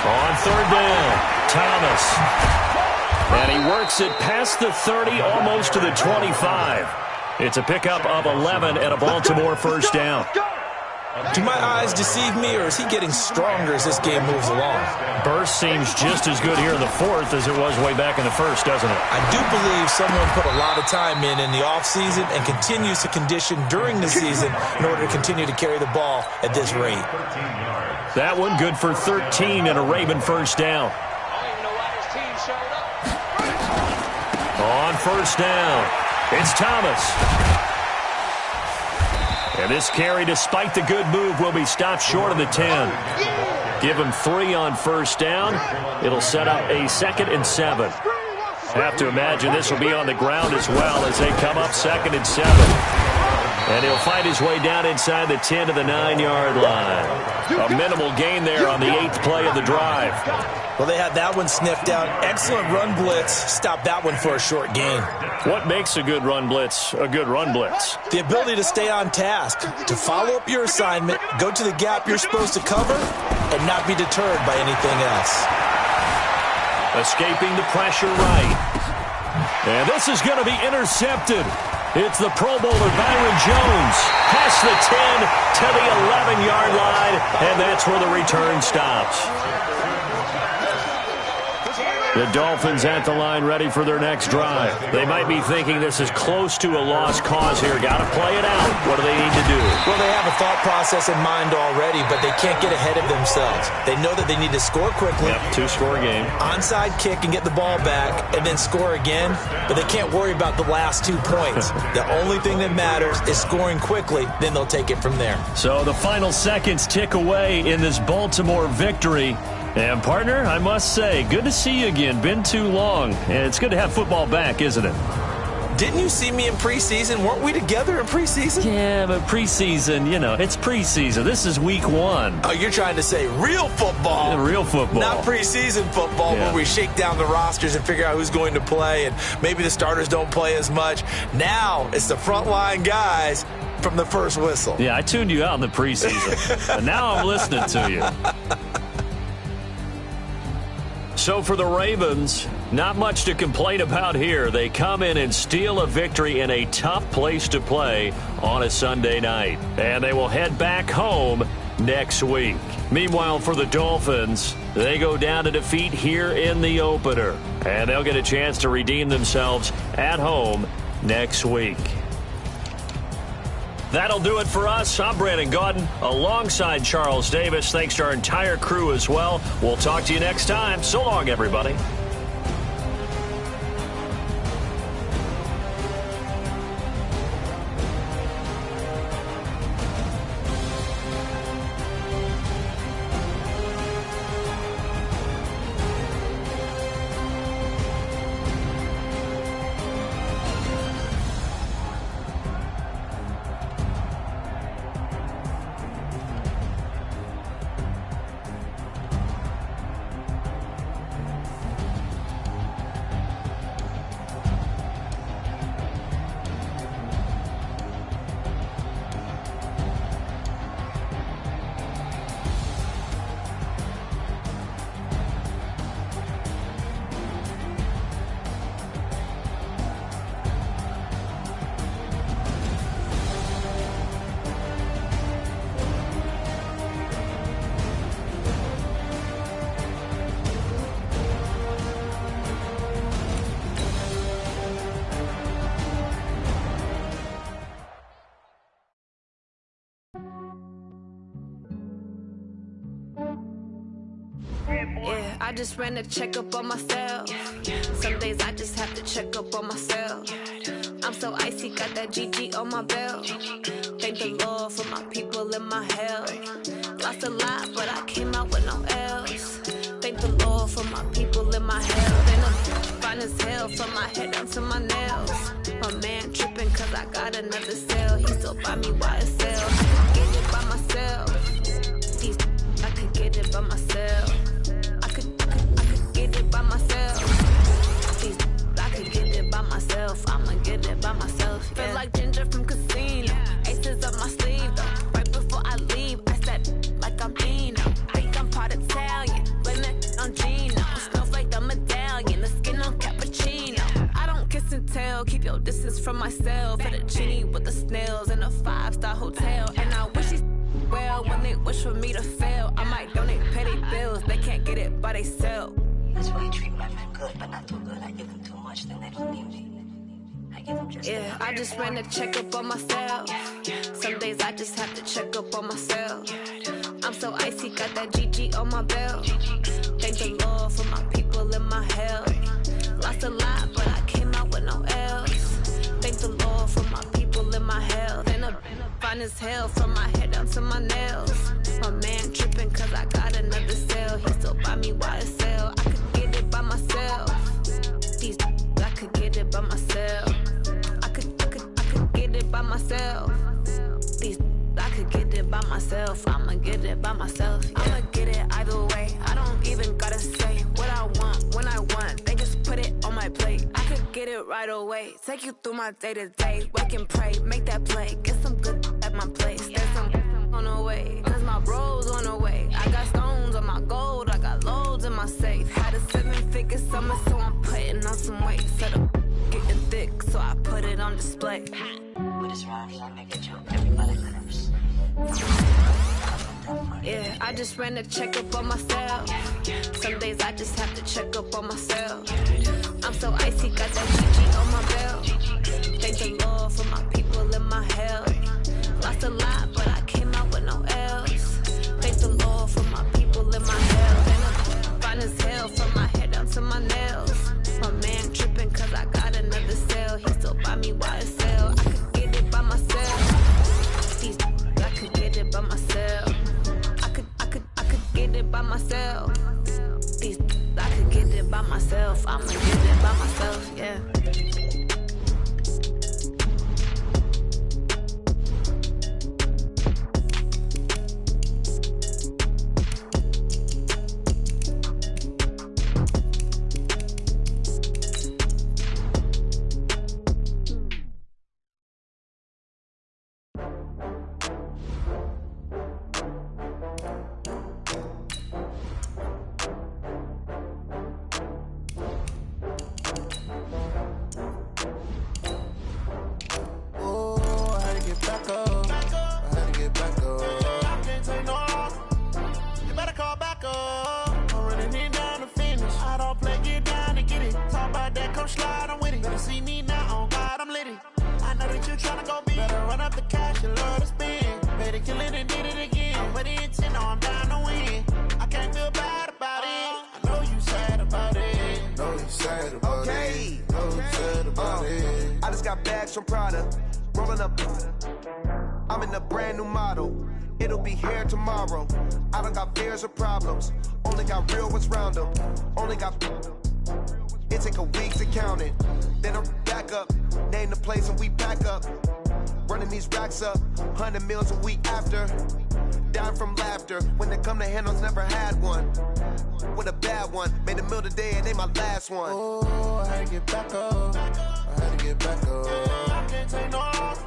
On 3rd down, Thomas. And he works it past the 30, almost to the 25. It's a pickup of 11 and a Baltimore first down. Do my eyes deceive me, or is he getting stronger as this game moves along? Burst seems just as good here in the 4th as it was way back in the 1st, doesn't it? I do believe someone put a lot of time in the offseason and continues to condition during the season in order to continue to carry the ball at this rate. That one good for 13 and a Raven first down. On 1st down, it's Thomas. And this carry, despite the good move, will be stopped short of the 10. Give him 3 on 1st down. It'll set up a 2nd and 7. Have to imagine this will be on the ground as well as they come up 2nd and 7. And he'll fight his way down inside the 10 to the 9-yard line. A minimal gain there on the 8th play of the drive. Well, they had that one sniffed out. Excellent run blitz. Stop that one for a short gain. What makes a good run blitz a good run blitz? The ability to stay on task, to follow up your assignment, go to the gap you're supposed to cover, and not be deterred by anything else. Escaping the pressure right. And this is going to be intercepted. It's the Pro Bowler Byron Jones. Past the 10 to the 11-yard line, and that's where the return stops. The Dolphins at the line ready for their next drive. They might be thinking this is close to a lost cause here. Got to play it out. What do they need to do? Well, they have a thought process in mind already, but they can't get ahead of themselves. They know that they need to score quickly. Yep, 2-score game. Onside kick and get the ball back and then score again, but they can't worry about the last 2 points. The only thing that matters is scoring quickly, then they'll take it from there. So the final seconds tick away in this Baltimore victory. And, partner, I must say, good to see you again. Been too long. And it's good to have football back, isn't it? Didn't you see me in preseason? Weren't we together in preseason? Yeah, but preseason, it's preseason. This is week 1. Oh, you're trying to say real football. Yeah, real football. Not preseason football where we shake down the rosters and figure out who's going to play, and maybe the starters don't play as much. Now it's the frontline guys from the first whistle. Yeah, I tuned you out in the preseason. And now I'm listening to you. So for the Ravens, not much to complain about here. They come in and steal a victory in a tough place to play on a Sunday night. And they will head back home next week. Meanwhile, for the Dolphins, they go down to defeat here in the opener. And they'll get a chance to redeem themselves at home next week. That'll do it for us. I'm Brandon Gaudin alongside Charles Davis. Thanks to our entire crew as well. We'll talk to you next time. So long, everybody. Yeah, I just ran a checkup on myself. Some days I just have to check up on myself. I'm so icy, got that GG on my belt. Thank the Lord for my people in my health. Lost a lot, but I came out with no L's. Thank the Lord for my people in my health. And I'm fine as hell from my head down to my nails. My man tripping cause I got another sale. He still buy me YSL. I could get it by myself. These I could get it by myself. I could get it by myself. These I could get it by myself. I'ma get it by myself. Yeah. Feel like Ginger from Casino. Aces up my sleeve though. Right before I leave, I said like I'm Dino. Think I'm part Italian, blame it on Gino. Smells like the medallion, the skin on cappuccino. I don't kiss and tell, keep your distance from myself. At a genie with the snails in a 5-star hotel. And I wish these well when they wish for me to fail. I might donate petty bills, they can't get it by themselves. That's why you treat my friend good, but not too good. I give them too much, then they don't need me. I give them just yeah, I just ran a checkup on myself. Some days I just have to check up on myself. I'm so icy, got that GG on my belt. Thank the Lord for my people in my health. Lost a lot, but I came out with no L's. Thank the Lord for my people in my health. And I'm fine as hell from my head down to my nails. My man tripping cause I got another sale. He still buy me YSL. I could get it by myself. These I could get it by myself. I could get it by myself. These I could get it by myself. I'ma get it by myself. Yeah. I'ma get it either way. I don't even gotta say what I want when I want. They just put it on my plate. I could get it right away. Take you through my day to day. Wake and pray, make that play. Get some good at my place. There's some on the way, cause my bro's on the way. I got stones on my gold. I got loads in my safe. Had a 7-figure summer, so I'm putting on some weight. Set up getting thick, so I put it on display. With this round, you make a joke. Everybody laughs. Yeah, I just ran a checkup on myself. Some days I just have to check up on myself. I'm so icy, got that GG on my belt. Thank the Lord for my people in my health. Lost a lot, but I came out with no L's. Thank the Lord for my people in my health. And I'm fine as hell from my head down to my nails. My man tripping cause I got another sale. He still buy me YSL. I could get it by myself. These I could get it by myself. I could get it by myself. These I could get it by myself. I'ma get it by myself, yeah. From Prada, rolling up. I'm in a brand new model. It'll be here tomorrow. I don't got fears or problems. Only got real ones round them. Only got. It take a week to count it. Then I'm back up. Name the place and we back up. Running these racks up. 100 meals a week after. Dying from laughter. When they come to handles, never had one. With a bad one. Made a meal today and they my last one. Oh, I had to get back up. I had to get back up. I can't take no loss.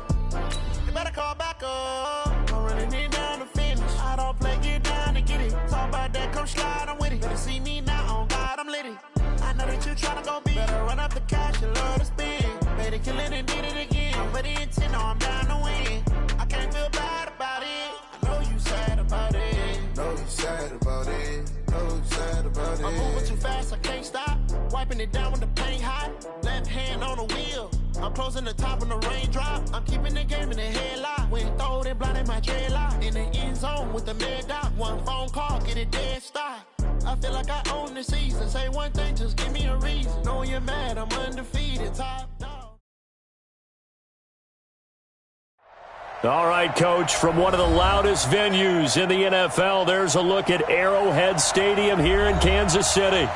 You better call back up. I'm running it down to finish. I don't play, get down to get it. Talk about that, come slide, I'm with it. Better see me now, on God, I'm litty. I know that you tryna go big. Better run up the cash, you love to spend. Made it, kill it, and did it again. I'm with the intent, no, I'm down to win. I can't feel bad about it. I know you sad about it. Know you sad about it. Know you sad about it. I'm moving too fast, I can't stop. Wiping it down when the paint hot. Left hand on the wheel. I'm closing the top when the raindrop. I'm keeping the game in the headlock. When throwed and blinded my dreadlock. In the end zone with the mad dot. One phone call, get it dead stop. I feel like I own the season. Say one thing, just give me a reason. Knowing you're mad, I'm undefeated. Top dog. All right, Coach, from one of the loudest venues in the NFL, there's a look at Arrowhead Stadium here in Kansas City.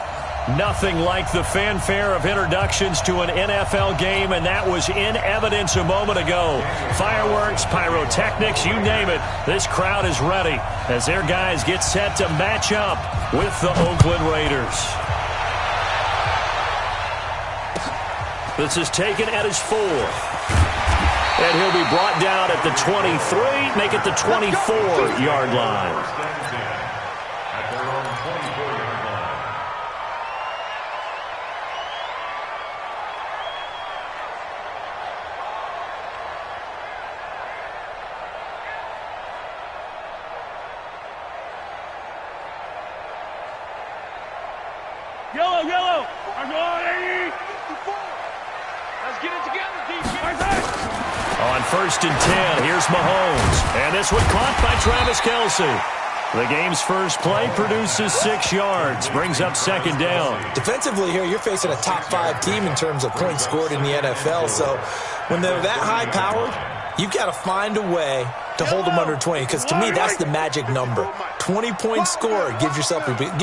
Nothing like the fanfare of introductions to an NFL game, and that was in evidence a moment ago. Fireworks, pyrotechnics, you name it. This crowd is ready as their guys get set to match up with the Oakland Raiders. This is taken at his 4. And he'll be brought down at the 23, make it the 24-yard line. At their own 24-yard line. Yellow. I'm going 80. Let's get it together, defense. On 1st and 10, here's Mahomes. And this one caught by Travis Kelce. The game's first play produces 6 yards, brings up 2nd down. Defensively here, you're facing a top 5 team in terms of points scored in the NFL. So when they're that high-powered, you've got to find a way to hold them under 20, because to me, that's the magic number. 20-point score gives yourself your best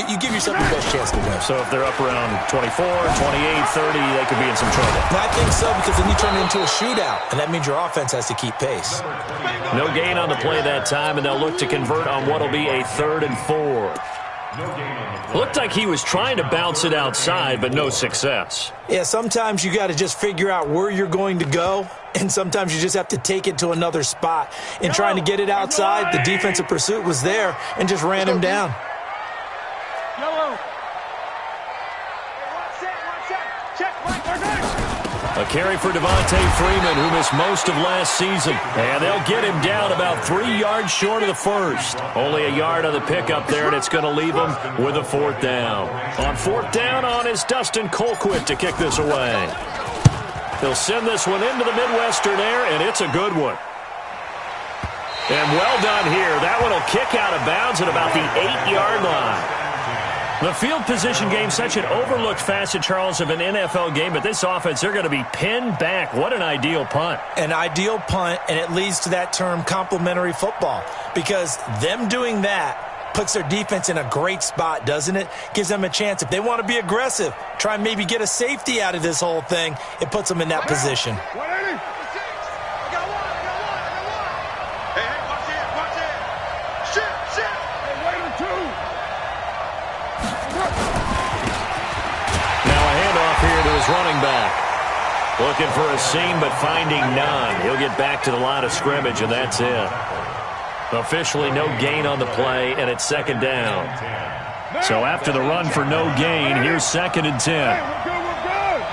chance to win. So if they're up around 24, 28, 30, they could be in some trouble. I think so, because then you turn it into a shootout, and that means your offense has to keep pace. No gain on the play that time, and they'll look to convert on what will be a 3rd and 4. Looked like he was trying to bounce it outside, but no success. Yeah, sometimes you got to just figure out where you're going to go, and sometimes you just have to take it to another spot. In trying to get it outside, the defensive pursuit was there and just ran him down. Yellow. One set. Check, right. A carry for Devontae Freeman, who missed most of last season. And they'll get him down about 3 yards short of the first. Only a yard on the pickup there, and it's going to leave him with a 4th down. On 4th down is Dustin Colquitt to kick this away. He'll send this one into the Midwestern air, and it's a good one. And well done here. That one will kick out of bounds at about the 8-yard line. The field position game, such an overlooked facet, Charles, of an NFL game, but this offense, they're going to be pinned back. What an ideal punt. An ideal punt, and it leads to that term complementary football, because them doing that puts their defense in a great spot, doesn't it? Gives them a chance. If they want to be aggressive, try and maybe get a safety out of this whole thing, it puts them in that position. 180. I got one. Hey, watch it. Shit. Hey, wait on 2. Now a handoff here to his running back. Looking for a seam, but finding none. He'll get back to the line of scrimmage, and that's it. Officially no gain on the play, and it's 2nd down. So after the run for no gain, here's 2nd and 10. We're good.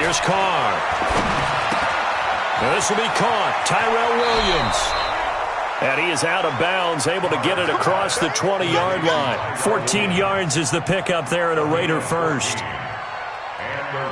Here's Carr. Now this will be caught. Tyrell Williams. And he is out of bounds, able to get it across the 20-yard line. 14 yards is the pickup there at a Raider first.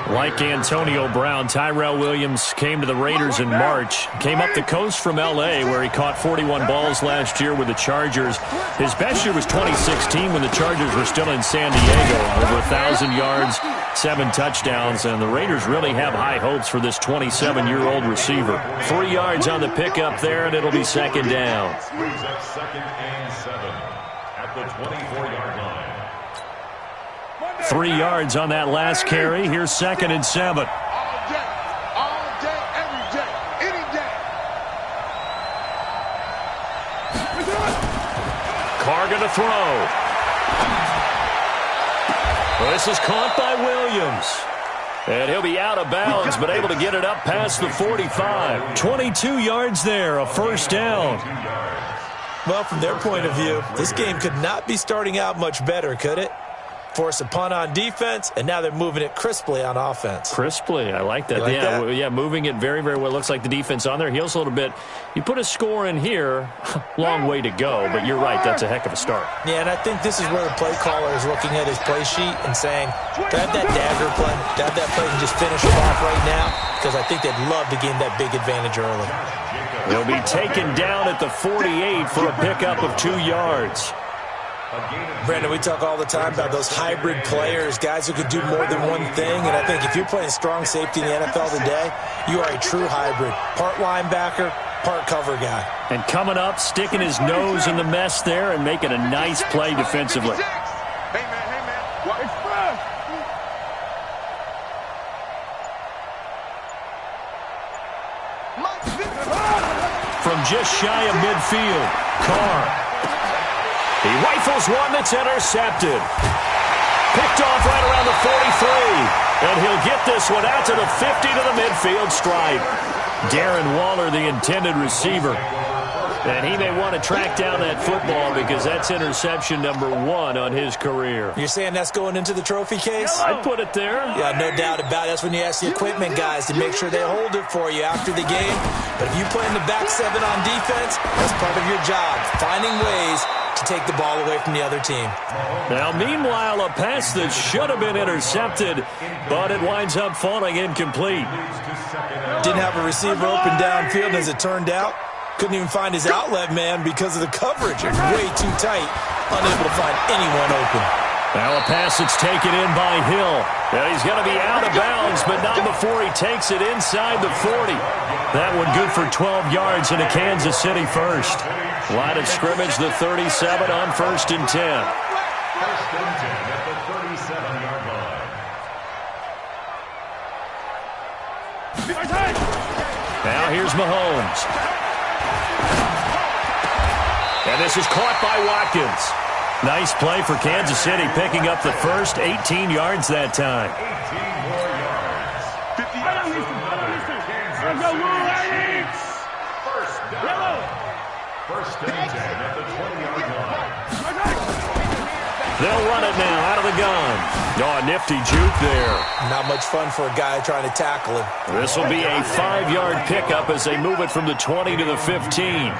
Like Antonio Brown, Tyrell Williams came to the Raiders in March. Came up the coast from L.A., where he caught 41 balls last year with the Chargers. His best year was 2016 when the Chargers were still in San Diego. Over 1,000 yards, 7 touchdowns, and the Raiders really have high hopes for this 27-year-old receiver. 3 yards on the pickup there, and it'll be 2nd down. Brings up 2nd and 7 at the 24-yard line. 3 yards on that last carry. Here's 2nd and 7. All day, every day, any day. Carr going to throw. This is caught by Williams. And he'll be out of bounds, but able to get it up past the 45. 22 yards there, a 1st down. Well, from their point of view, this game could not be starting out much better, could it? Force a punt on defense, and now they're moving it crisply on offense. Crisply, I like that. Yeah, moving it very, very well. Looks like the defense on their heels a little bit. You put a score in here, long way to go, but you're right, that's a heck of a start. Yeah, and I think this is where the play caller is looking at his play sheet and saying, to have that dagger play, to have that play and just finish it off right now, because I think they'd love to gain that big advantage early. He'll be taken down at the 48 for a pickup of 2 yards. Brandon, we talk all the time about those hybrid players, guys who could do more than one thing, and I think if you're playing strong safety in the NFL today, you are a true hybrid. Part linebacker, part cover guy. And coming up, sticking his nose in the mess there and making a nice play defensively. Hey, man. What? Express! From just shy of midfield, Carr. He rifles one that's intercepted. Picked off right around the 43. And he'll get this one out to the 50 to the midfield stripe. Darren Waller, the intended receiver. And he may want to track down that football because that's interception number 1 on his career. You're saying that's going into the trophy case? I'd put it there. Yeah, no doubt about it. That's when you ask the equipment guys to make sure they hold it for you after the game. But if you play in the back 7 on defense, that's part of your job, finding ways to take the ball away from the other team. Now, meanwhile, a pass that should have been intercepted, but it winds up falling incomplete. Didn't have a receiver open downfield, and as it turned out, couldn't even find his outlet man because of the coverage. It was way too tight, unable to find anyone open. Now a pass that's taken in by Hill. Now he's going to be out of bounds, but not before he takes it inside the 40. That one good for 12 yards in a Kansas City first. Line of scrimmage, the 37 on 1st and 10. 1st and 10 at the 37-yard line. Now here's Mahomes. And this is caught by Watkins. Nice play for Kansas City, picking up the first 18 yards that time. 18 more yards. 50 yards for another Kansas City Chiefs. First down. 1st and 10 at the 20-yard line. They'll run it now out of the gun. Oh, a nifty juke there. Not much fun for a guy trying to tackle him. This will be a 5-yard pickup as they move it from the 20 to the 15.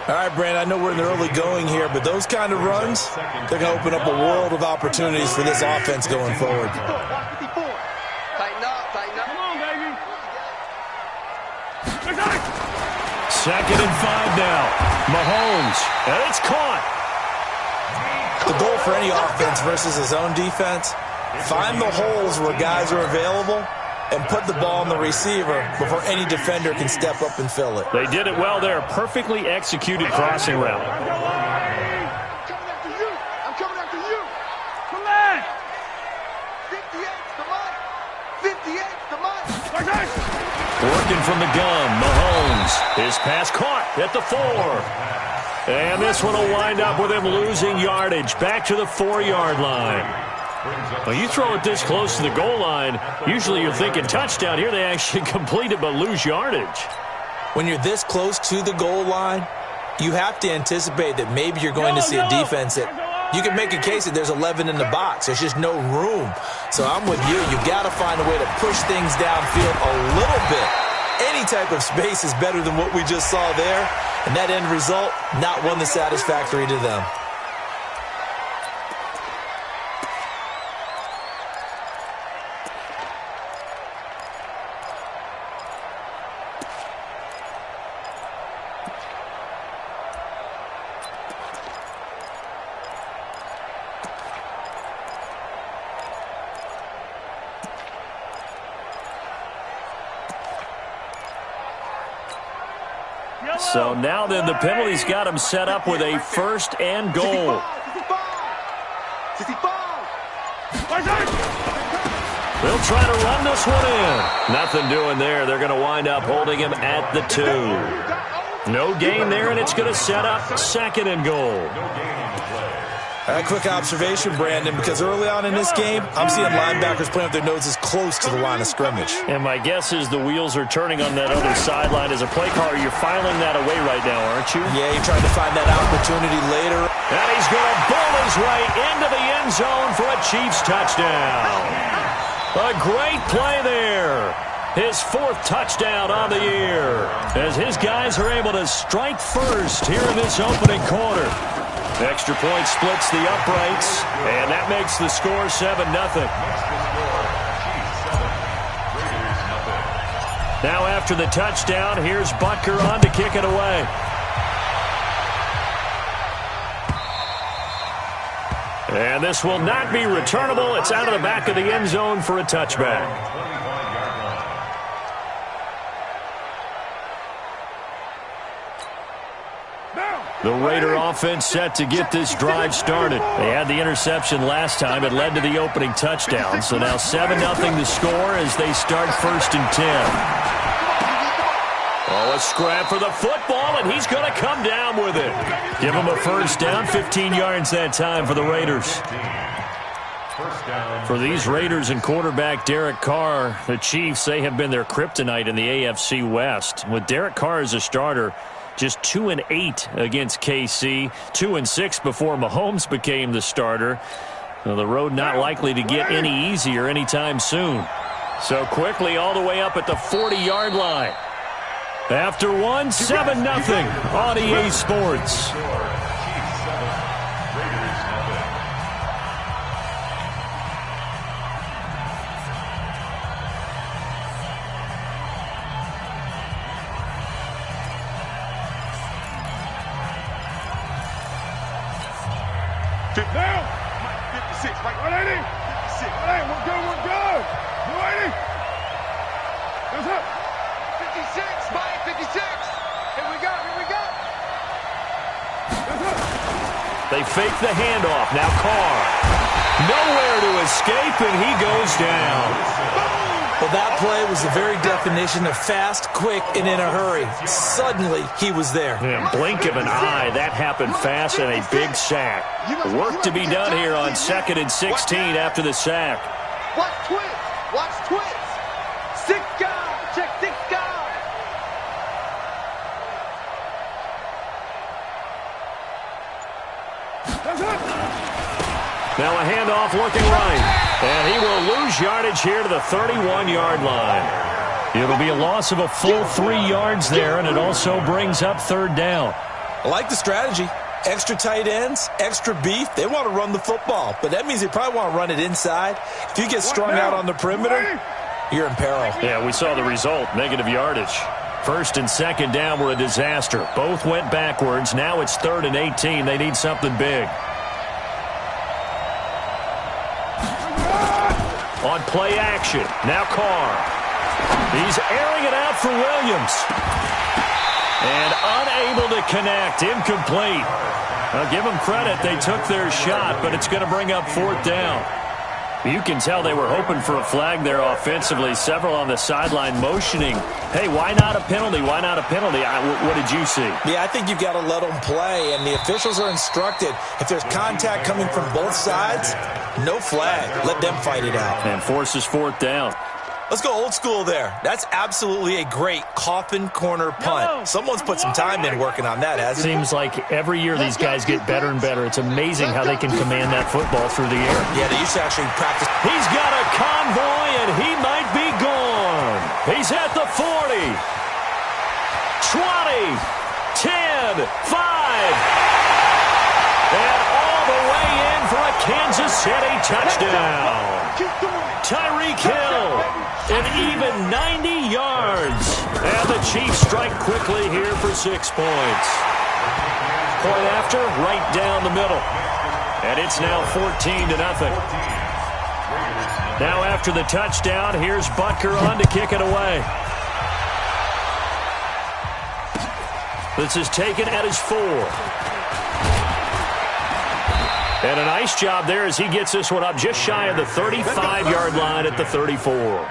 All right, Brandon, I know we're in the early going here, but those kind of runs, they're going to open up a world of opportunities for this offense going forward. Tighten up. Come on, baby. 2nd and 5 now. Mahomes, and it's caught. The goal for any offense versus his own defense, find the holes where guys are available and put the ball on the receiver before any defender can step up and fill it. They did it well there. Perfectly executed crossing route. I'm coming after you. Come on. 58's the mic. 58's the mic. Working from the gun, Mahomes. His pass caught at the 4. And this one will wind up with him losing yardage. Back to the 4-yard line. Well, you throw it this close to the goal line, usually you're thinking touchdown. Here they actually complete it but lose yardage. When you're this close to the goal line, you have to anticipate that maybe you're going to see a defense that you can make a case that there's 11 in the box. There's just no room. So I'm with you. You've got to find a way to push things downfield a little bit. Any type of space is better than what we just saw there. And that end result, not one that's satisfactory to them. So now then the penalty's got him set up with a 1st and goal. They'll try to run this one in. Nothing doing there. They're going to wind up holding him at the 2. No gain there, and it's going to set up 2nd and goal. A quick observation, Brandon, because early on in this game, I'm seeing linebackers playing with their noses close to the line of scrimmage. And my guess is the wheels are turning on that other sideline. As a play caller, you're filing that away right now, aren't you? Yeah, you're trying to find that opportunity later. And he's going to bull his way into the end zone for a Chiefs touchdown. A great play there. His 4th touchdown on the year, as his guys are able to strike first here in this opening quarter. Extra point splits the uprights, and that makes the score 7-0. Now after the touchdown, here's Butker on to kick it away. And this will not be returnable. It's out of the back of the end zone for a touchback. The Raider offense set to get this drive started. They had the interception last time. It led to the opening touchdown. So now 7-0 the score as they start 1st and 10. Oh, a scrap for the football, and he's going to come down with it. Give him a first down, 15 yards that time for the Raiders. For these Raiders and quarterback Derek Carr, the Chiefs, they have been their kryptonite in the AFC West. With Derek Carr as a starter, just 2-8 against KC, 2-6 before Mahomes became the starter. Well, the road not likely to get any easier anytime soon. So quickly all the way up at the 40-yard line. After 7-0 on EA Sports. Now, 56, right? 180. 56. 180. We're good. We're good. 180. That's it. 56. Mike, 56. Here we go. Here we go. That's it. They fake the handoff. Now Carr. Nowhere to escape, and he goes down. Well, that play was the very definition of fast, quick, and in a hurry. Suddenly, he was there. Yeah, blink of an eye. That happened fast and a big sack. Work to be done here on 2nd and 16 after the sack. Watch twins. Watch twins. 6 guys. Check 6 guys. Now a handoff looking right. And he will lose yardage here to the 31-yard line. It'll be a loss of a full 3 yards there, and it also brings up 3rd down. I like the strategy. Extra tight ends, extra beef. They want to run the football, but that means they probably want to run it inside. If you get strung out on the perimeter, you're in peril. Yeah, we saw the result, negative yardage. 1st and 2nd down were a disaster. Both went backwards. Now it's 3rd and 18. They need something big. On play action, now Carr. He's airing it out for Williams. And unable to connect, incomplete. I'll give them credit, they took their shot, but it's going to bring up 4th down. You can tell they were hoping for a flag there offensively. Several on the sideline motioning, hey, why not a penalty? Why not a penalty? What did you see? Yeah, I think you've got to let them play, and the officials are instructed, if there's contact coming from both sides, no flag. Let them fight it out. And forces 4th down. Let's go old school there. That's absolutely a great coffin corner punt. Someone's put some time in working on that, hasn't it? Seems like every year these guys get better and better. It's amazing how they can command that football through the air. Yeah, they used to actually practice. He's got a convoy, and he might be gone. He's at the 40, 20, 10, 5. And all the way in for a Kansas City touchdown. Tyreek Hill, an even 90 yards. And the Chiefs strike quickly here for 6 points. Point after, right down the middle. And it's now 14-0. Now after the touchdown, here's Butker on to kick it away. This is taken at his 4. And a nice job there as he gets this one up just shy of the 35-yard line at the 34.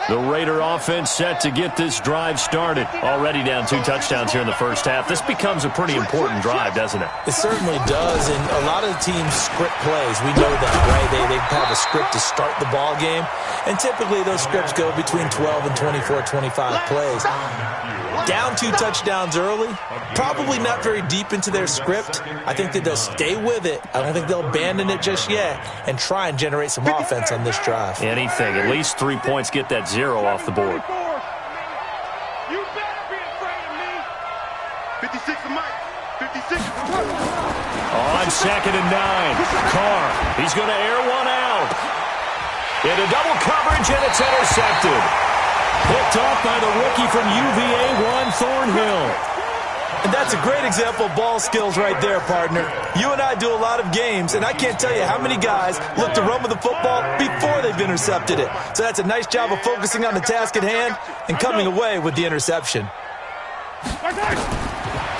The Raider offense set to get this drive started. Already down 2 touchdowns here in the first half. This becomes a pretty important drive, doesn't it? It certainly does, and a lot of the teams script plays. We know that, right? They have a script to start the ball game, and typically those scripts go between 12 and 24, 25 plays. Down 2 touchdowns early, probably not very deep into their script. I think that they'll stay with it. I don't think they'll abandon it just yet and try and generate some offense on this drive. Anything. At least 3 points, get that 0 off the board. You better be afraid. 2nd and 9. Carr, he's going to air one out. Into double coverage, and it's intercepted. Picked off by the rookie from UVA, Juan Thornhill. And that's a great example of ball skills right there, partner. You and I do a lot of games, and I can't tell you how many guys look to run with the football before they've intercepted it. So that's a nice job of focusing on the task at hand and coming away with the interception.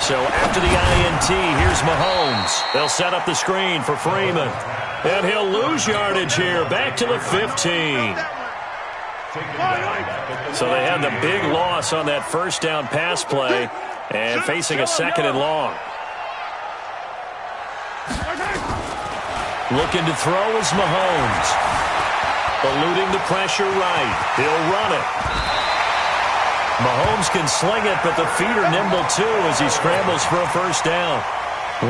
So after the INT, here's Mahomes. They'll set up the screen for Freeman. And he'll lose yardage here, back to the 15. So they had the big loss on that first down pass play and facing a 2nd and long. Looking to throw is Mahomes. Eluding the pressure right. He'll run it. Mahomes can sling it, but the feet are nimble too as he scrambles for a first down.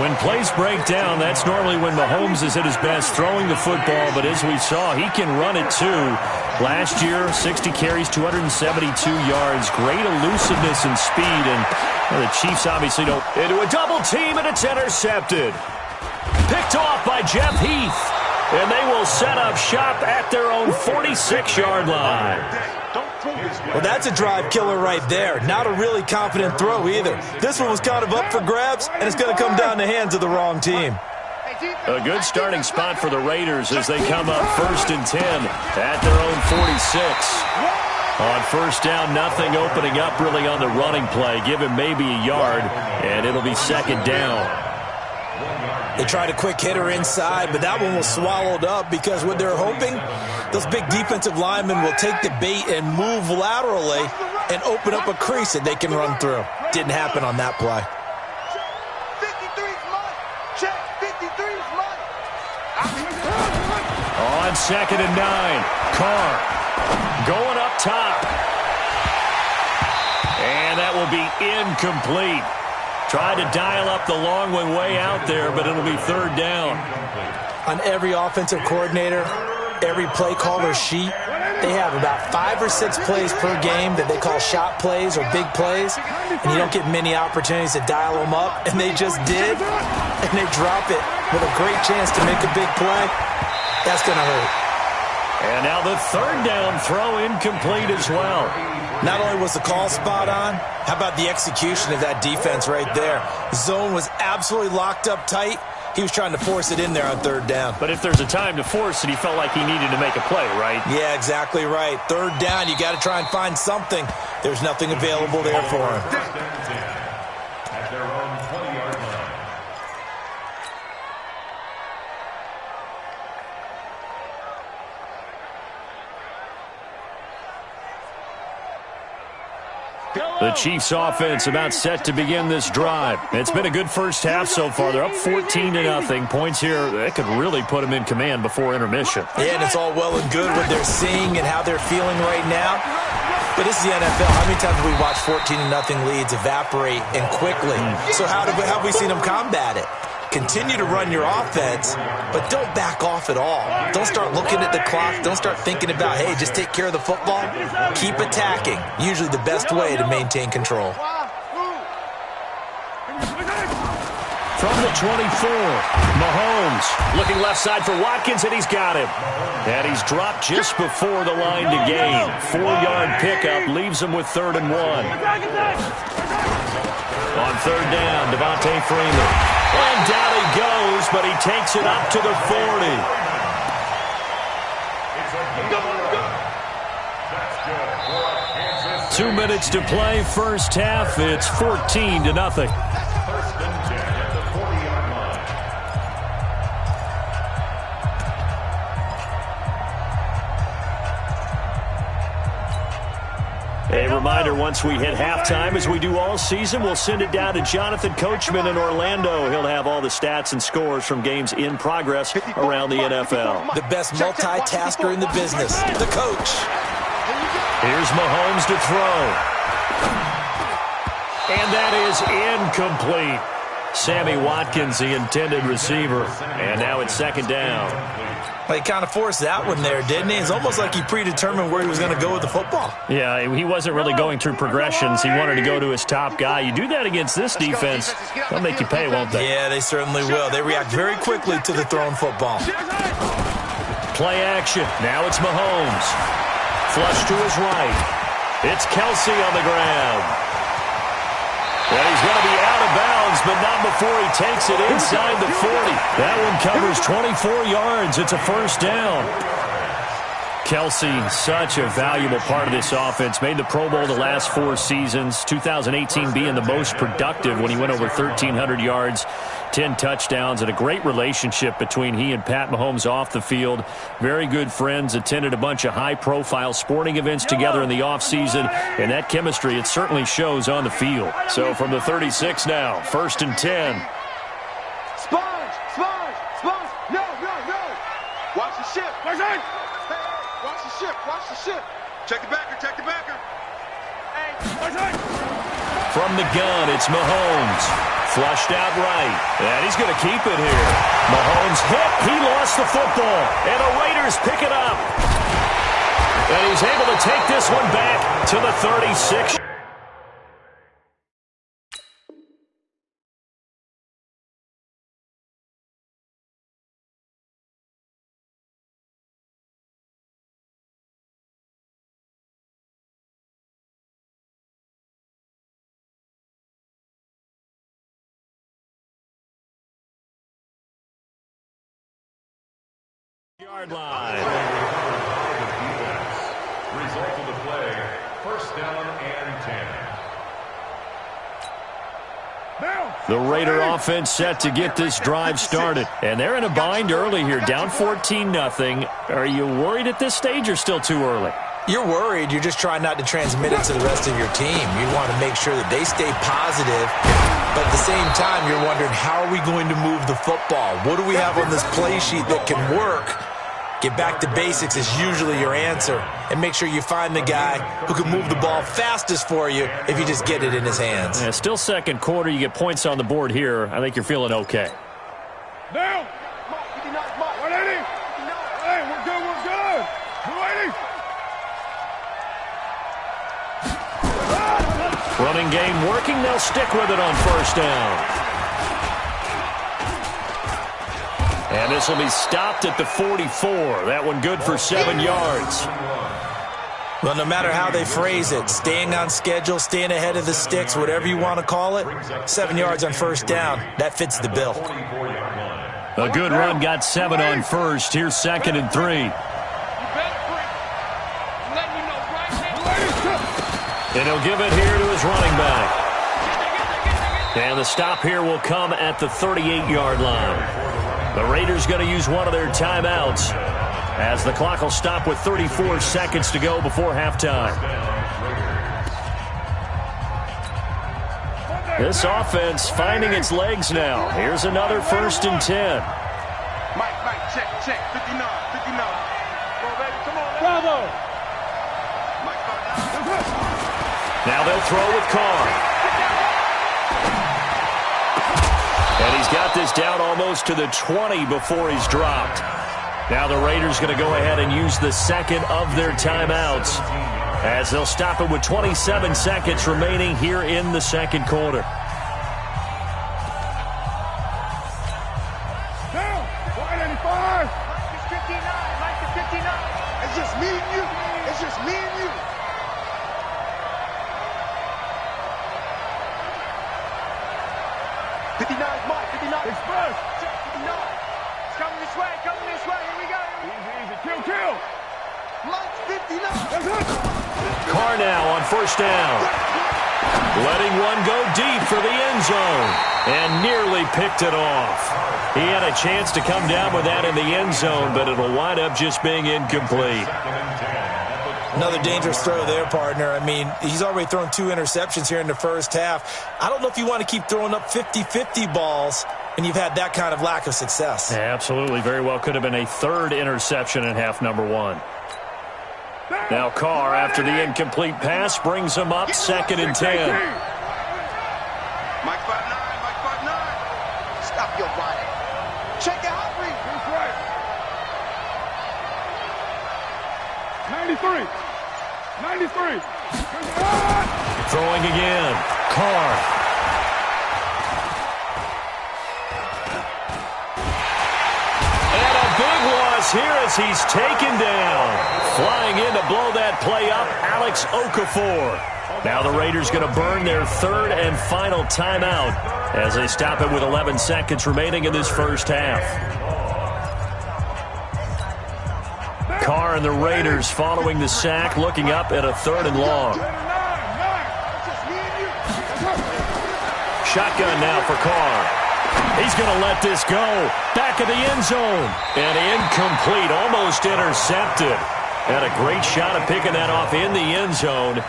When plays break down, that's normally when Mahomes is at his best throwing the football, but as we saw, he can run it too. Last year, 60 carries, 272 yards, great elusiveness and speed, and the Chiefs obviously don't. Into a double team, and it's intercepted. Picked off by Jeff Heath, and they will set up shop at their own 46-yard line. Well, that's a drive killer right there. Not a really confident throw either. This one was kind of up for grabs, and it's going to come down the hands of the wrong team. A good starting spot for the Raiders as they come up 1st and 10 at their own 46. On first down, nothing opening up really on the running play. Give him maybe a yard, and it'll be 2nd down. They tried a quick hitter inside, but that one was swallowed up because what they're hoping, those big defensive linemen will take the bait and move laterally and open up a crease that they can run through. Didn't happen on that play. 53's mine. Check. 53's mine. On 2nd and 9, Carr going up top. And that will be incomplete. Tried to dial up the long one way out there, but it'll be 3rd down. On every offensive coordinator, every play caller sheet, they have about 5 or 6 plays per game that they call shot plays or big plays, and you don't get many opportunities to dial them up, and they just did, and they drop it with a great chance to make a big play. That's going to hurt. And now the 3rd down throw incomplete as well. Not only was the call spot on, how about the execution of that defense right there? The zone was absolutely locked up tight. He was trying to force it in there on 3rd down. But if there's a time to force it, he felt like he needed to make a play, right? Yeah, exactly right. 3rd down, you got to try and find something. There's nothing available there for him. At their own 20-yard line. The Chiefs offense about set to begin this drive. It's been a good first half so far. They're up 14-0. Points here, that could really put them in command before intermission. Yeah, and it's all well and good what they're seeing and how they're feeling right now. But this is the NFL. How many times have we watched 14-0 leads evaporate and quickly? So how have we seen them combat it? Continue to run your offense, but don't back off at all. Don't start looking at the clock. Don't start thinking about, hey, just take care of the football. Keep attacking. Usually the best way to maintain control. From the 24, Mahomes looking left side for Watkins, and he's got him. And he's dropped just before the line to gain. 4-yard pickup leaves him with 3rd and 1. On 3rd down, Devontae Freeman. And down he goes, but he takes it up to the 40. 2 minutes to play, first half. It's 14-0. A reminder, once we hit halftime, as we do all season, we'll send it down to Jonathan Coachman in Orlando. He'll have all the stats and scores from games in progress around the NFL. The best multitasker in the business, the coach. Here's Mahomes to throw. And that is incomplete. Sammy Watkins, the intended receiver. And now it's second down. He kind of forced that one there, didn't he? It's almost like he predetermined where he was going to go with the football. Yeah, he wasn't really going through progressions. He wanted to go to his top guy. You do that against this defense, they'll make you pay, won't they? Yeah, they certainly will. They react very quickly to the thrown football. Play action. Now it's Mahomes. Flush to his right. It's Kelsey on the ground. And he's going to be out of bounds, but not before he takes it inside the 40. That one covers 24 yards. It's a first down. Kelsey, such a valuable part of this offense. Made the Pro Bowl the last 4 seasons. 2018 being the most productive when he went over 1,300 yards, 10 touchdowns, and a great relationship between he and Pat Mahomes off the field. Very good friends, attended a bunch of high-profile sporting events together in the offseason, and that chemistry, it certainly shows on the field. So from the 36 now, 1st and 10. Sponge! No! Watch the ship! Watch the ship! Watch the ship! Check the backer! Hey! From the gun, it's Mahomes. Flushed out right. And he's going to keep it here. Mahomes hit. He lost the football. And the Raiders pick it up. And he's able to take this one back to the 36. Yard line. Result of the play, 1st down and 10. The Raider offense set to get this drive started. And they're in a bind early here, down 14-0. Are you worried at this stage or still too early? You're worried. You're just trying not to transmit it to the rest of your team. You want to make sure that they stay positive. But at the same time, you're wondering, how are we going to move the football? What do we have on this play sheet that can work? Get back to basics is usually your answer. And make sure you find the guy who can move the ball fastest for you if you just get it in his hands. Yeah, still second quarter. You get points on the board here. I think you're feeling okay. Down! 180! Hey, we're good! 280! Running game working. They'll stick with it on 1st down. And this will be stopped at the 44. That one good for 7 yards. Well, no matter how they phrase it, staying on schedule, staying ahead of the sticks, whatever you want to call it, 7 yards on 1st down, that fits the bill. A good run got 7 on 1st. Here's 2nd and 3. And he'll give it here to his running back. And the stop here will come at the 38-yard line. The Raiders going to use one of their timeouts as the clock will stop with 34 seconds to go before halftime. This offense finding its legs now. Here's another 1st and 10. Mike, check, 59. Come on, baby, come on. Bravo! Now they'll throw with Carr. And he's got this down almost to the 20 before he's dropped. Now the Raiders going to go ahead and use the 2nd of their timeouts as they'll stop it with 27 seconds remaining here in the 2nd quarter. Down! 185! Mike is 59! It's just me and you! 59 Mike, 59. Express. 59. It's coming this way. Here we go. Easy. Kill. Mike's 59. Carr now on 1st down. Letting one go deep for the end zone. And nearly picked it off. He had a chance to come down with that in the end zone, but it'll wind up just being incomplete. Another dangerous throw there, partner. I mean, he's already thrown 2 interceptions here in the 1st half. I don't know if you want to keep throwing up 50-50 balls when you've had that kind of lack of success. Yeah, absolutely. Very well could have been a 3rd interception in half number 1. Now Carr, after the incomplete pass, brings him up 2nd and 10. Mike 5'9", 93. 93. Throwing again. Carr. Big loss here as he's taken down. Flying in to blow that play up, Alex Okafor. Now the Raiders going to burn their third and final timeout as they stop it with 11 seconds remaining in this first half. Carr and the Raiders following the sack, looking up at a 3rd and long. Shotgun now for Carr. He's going to let this go. Back of the end zone. And incomplete, almost intercepted. Had a great shot at picking that off in the end zone.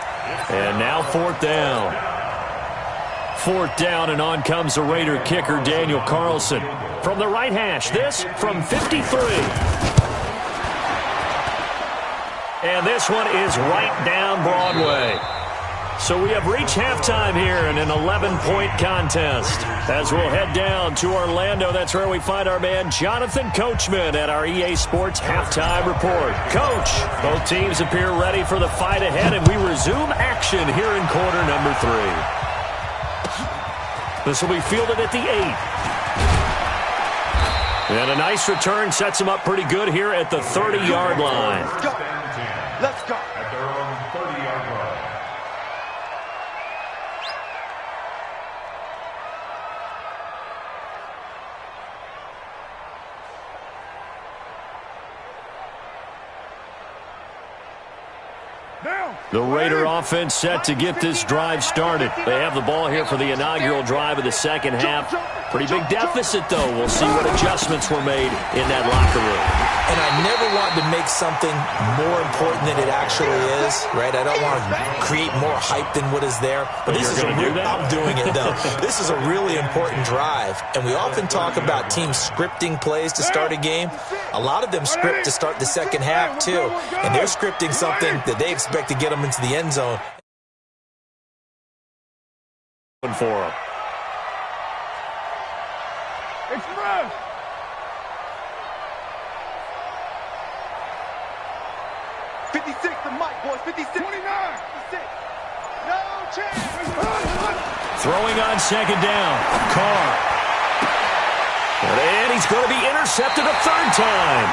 And now 4th down. 4th down, and on comes the Raider kicker, Daniel Carlson. From the right hash, this from 53. And this one is right down Broadway. So we have reached halftime here in an 11-point contest. As we'll head down to Orlando, that's where we find our man Jonathan Coachman at our EA Sports Halftime Report. Coach, both teams appear ready for the fight ahead, and we resume action here in quarter number 3. This will be fielded at the 8. And a nice return sets him up pretty good here at the 30-yard line. Let's go. Let's go. At their own 30-yard line. The Raider offense set to get this drive started. They have the ball here for the inaugural drive of the second half. Pretty big deficit, though. We'll see what adjustments were made in that locker room. And I never want to make something more important than it actually is, right? I don't want to create more hype than what is there. But this is I'm doing it, though. This is a really important drive. And we often talk about teams scripting plays to start a game. A lot of them script to start the second half, too. And they're scripting something that they expect to get them into the end zone. For them. Express. The mic, boys. 56. 29. 56. No chance. Throwing on second down. Carr. And he's going to be intercepted a 3rd time.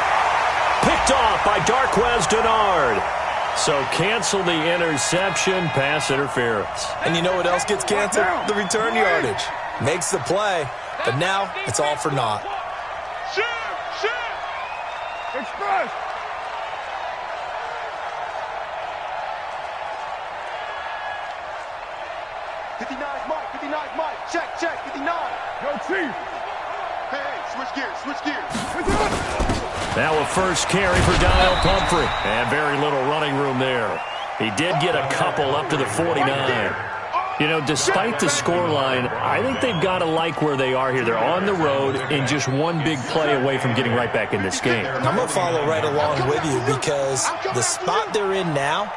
Picked off by Darquez Denard. So cancel the interception, pass interference. And you know what else gets canceled? The return yardage. Makes the play, but now it's all for naught. Shoot! Express. Check, 59. Yo, Chief. Hey, switch gears. Now a first carry for Donnell Pumphrey. And very little running room there. He did get a couple up to the 49. You know, despite the scoreline, I think they've got to like where they are here. They're on the road and just one big play away from getting right back in this game. I'm going to follow right along with you because the spot they're in now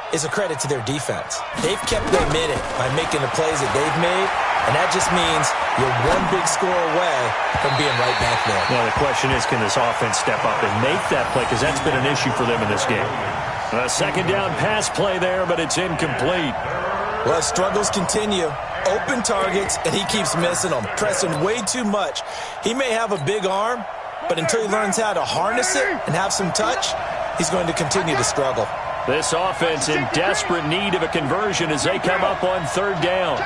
is a credit to their defense. They've kept them in it by making the plays that they've made, and that just means you're one big score away from being right back there. Now the question is, can this offense step up and make that play? Because that's been an issue for them in this game. A second down pass play there, but it's incomplete. Well, struggles continue. Open targets, and he keeps missing them, pressing way too much. He may have a big arm, but until he learns how to harness it and have some touch, he's going to continue to struggle. This offense in desperate need of a conversion as they come up on 3rd down.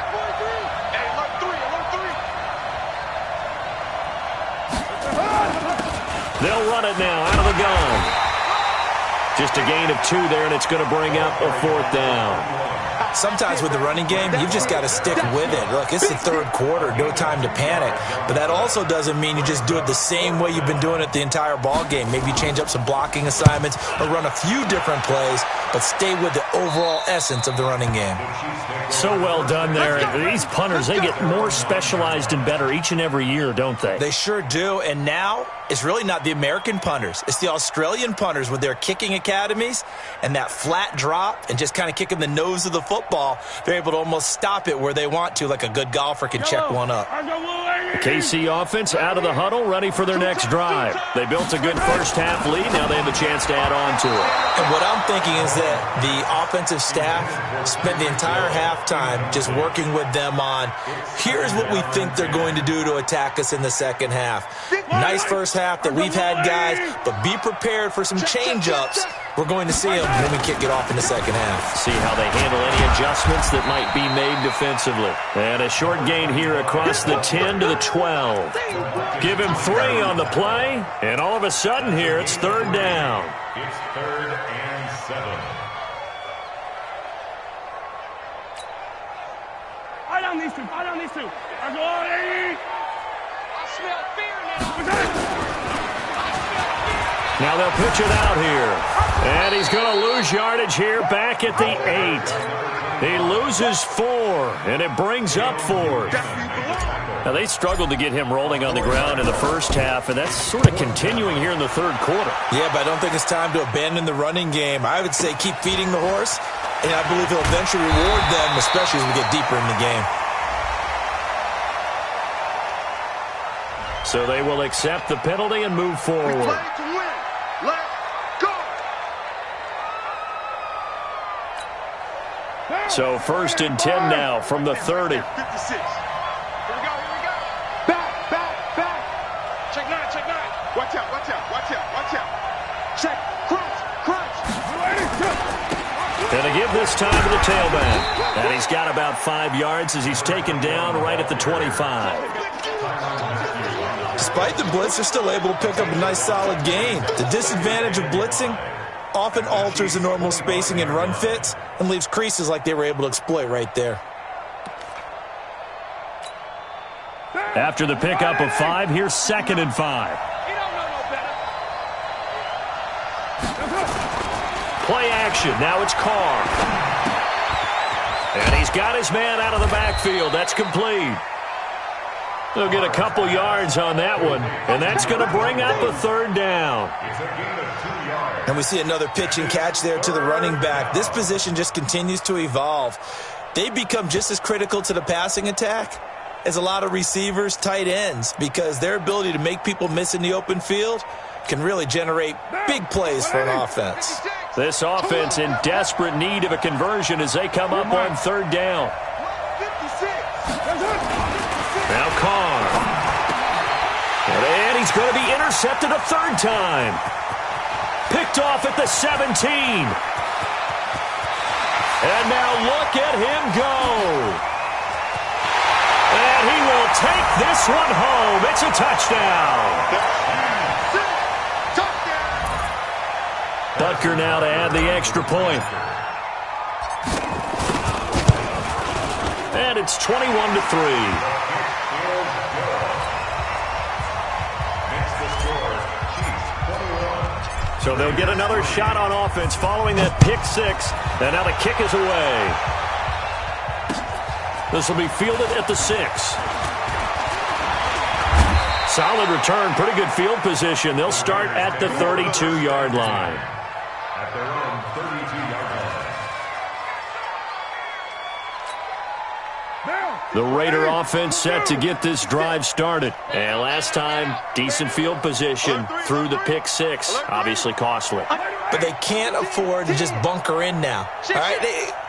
They'll run it now out of the gun. Just a gain of 2 there, and it's going to bring up a 4th down. Sometimes with the running game, you've just got to stick with it. Look, it's the 3rd quarter, no time to panic. But that also doesn't mean you just do it the same way you've been doing it the entire ball game. Maybe change up some blocking assignments or run a few different plays, but stay with the overall essence of the running game. So well done there. These punters, they get more specialized and better each and every year, don't they? They sure do. And now it's really not the American punters. It's the Australian punters with their kicking academies and that flat drop and just kind of kicking the nose of the football. They're able to almost stop it where they want to, like a good golfer can check one up. I got little The KC offense out of the huddle, ready for their next drive. They built a good first-half lead. Now they have a chance to add on to it. And what I'm thinking is that the offensive staff spent the entire halftime just working with them on, here's what we think they're going to do to attack us in the second half. Nice first half that we've had, guys, but be prepared for some change-ups. We're going to see them when we kick it off in the second half. See how they handle any adjustments that might be made defensively. And a short gain here across the 10 to the 12. Give him 3 on the play, and all of a sudden here it's third down. It's 3rd and 7. I down these two. I go on, I smell fear now. Now they'll pitch it out here. And he's going to lose yardage here back at the 8. He loses 4, and it brings up 4. Now, they struggled to get him rolling on the ground in the first half, and that's sort of continuing here in the third quarter. Yeah, but I don't think it's time to abandon the running game. I would say keep feeding the horse, and I believe he'll eventually reward them, especially as we get deeper in the game. So they will accept the penalty and move forward. We play to win. Let's go. So 1st and 10 now from the 30. 56. Here we go. Back. Check 9. Watch out. Check. Crunch. And to give this time to the tailback. And he's got about 5 yards as he's taken down right at the 25. Despite the blitz, they're still able to pick up a nice solid gain. The disadvantage of blitzing often alters the normal spacing and run fits and leaves creases like they were able to exploit right there. After the pickup of 5, here's 2nd and 5. You don't know no better. Play action. Now it's Carr. And he's got his man out of the backfield. That's complete. They'll get a couple yards on that one, and that's going to bring up a 3rd down. It's a gain of 2 yards. And we see another pitch and catch there to the running back. This position just continues to evolve. They've become just as critical to the passing attack as a lot of receivers, tight ends, because their ability to make people miss in the open field can really generate big plays for an offense. This offense in desperate need of a conversion as they come up on 3rd down. 56. Now Carr. And he's going to be intercepted a 3rd time. Picked off at the 17. And now look at him go. And he will take this one home. It's a touchdown. Butker now to add the extra point. And it's 21-3. So they'll get another shot on offense following that pick 6. And now the kick is away. This will be fielded at the 6. Solid return, pretty good field position. They'll start at the 32-yard line. At their own 32-yard line. The Raider offense set to get this drive started. And last time, decent field position through the pick 6. Obviously costly. But they can't afford to just bunker in now. All right,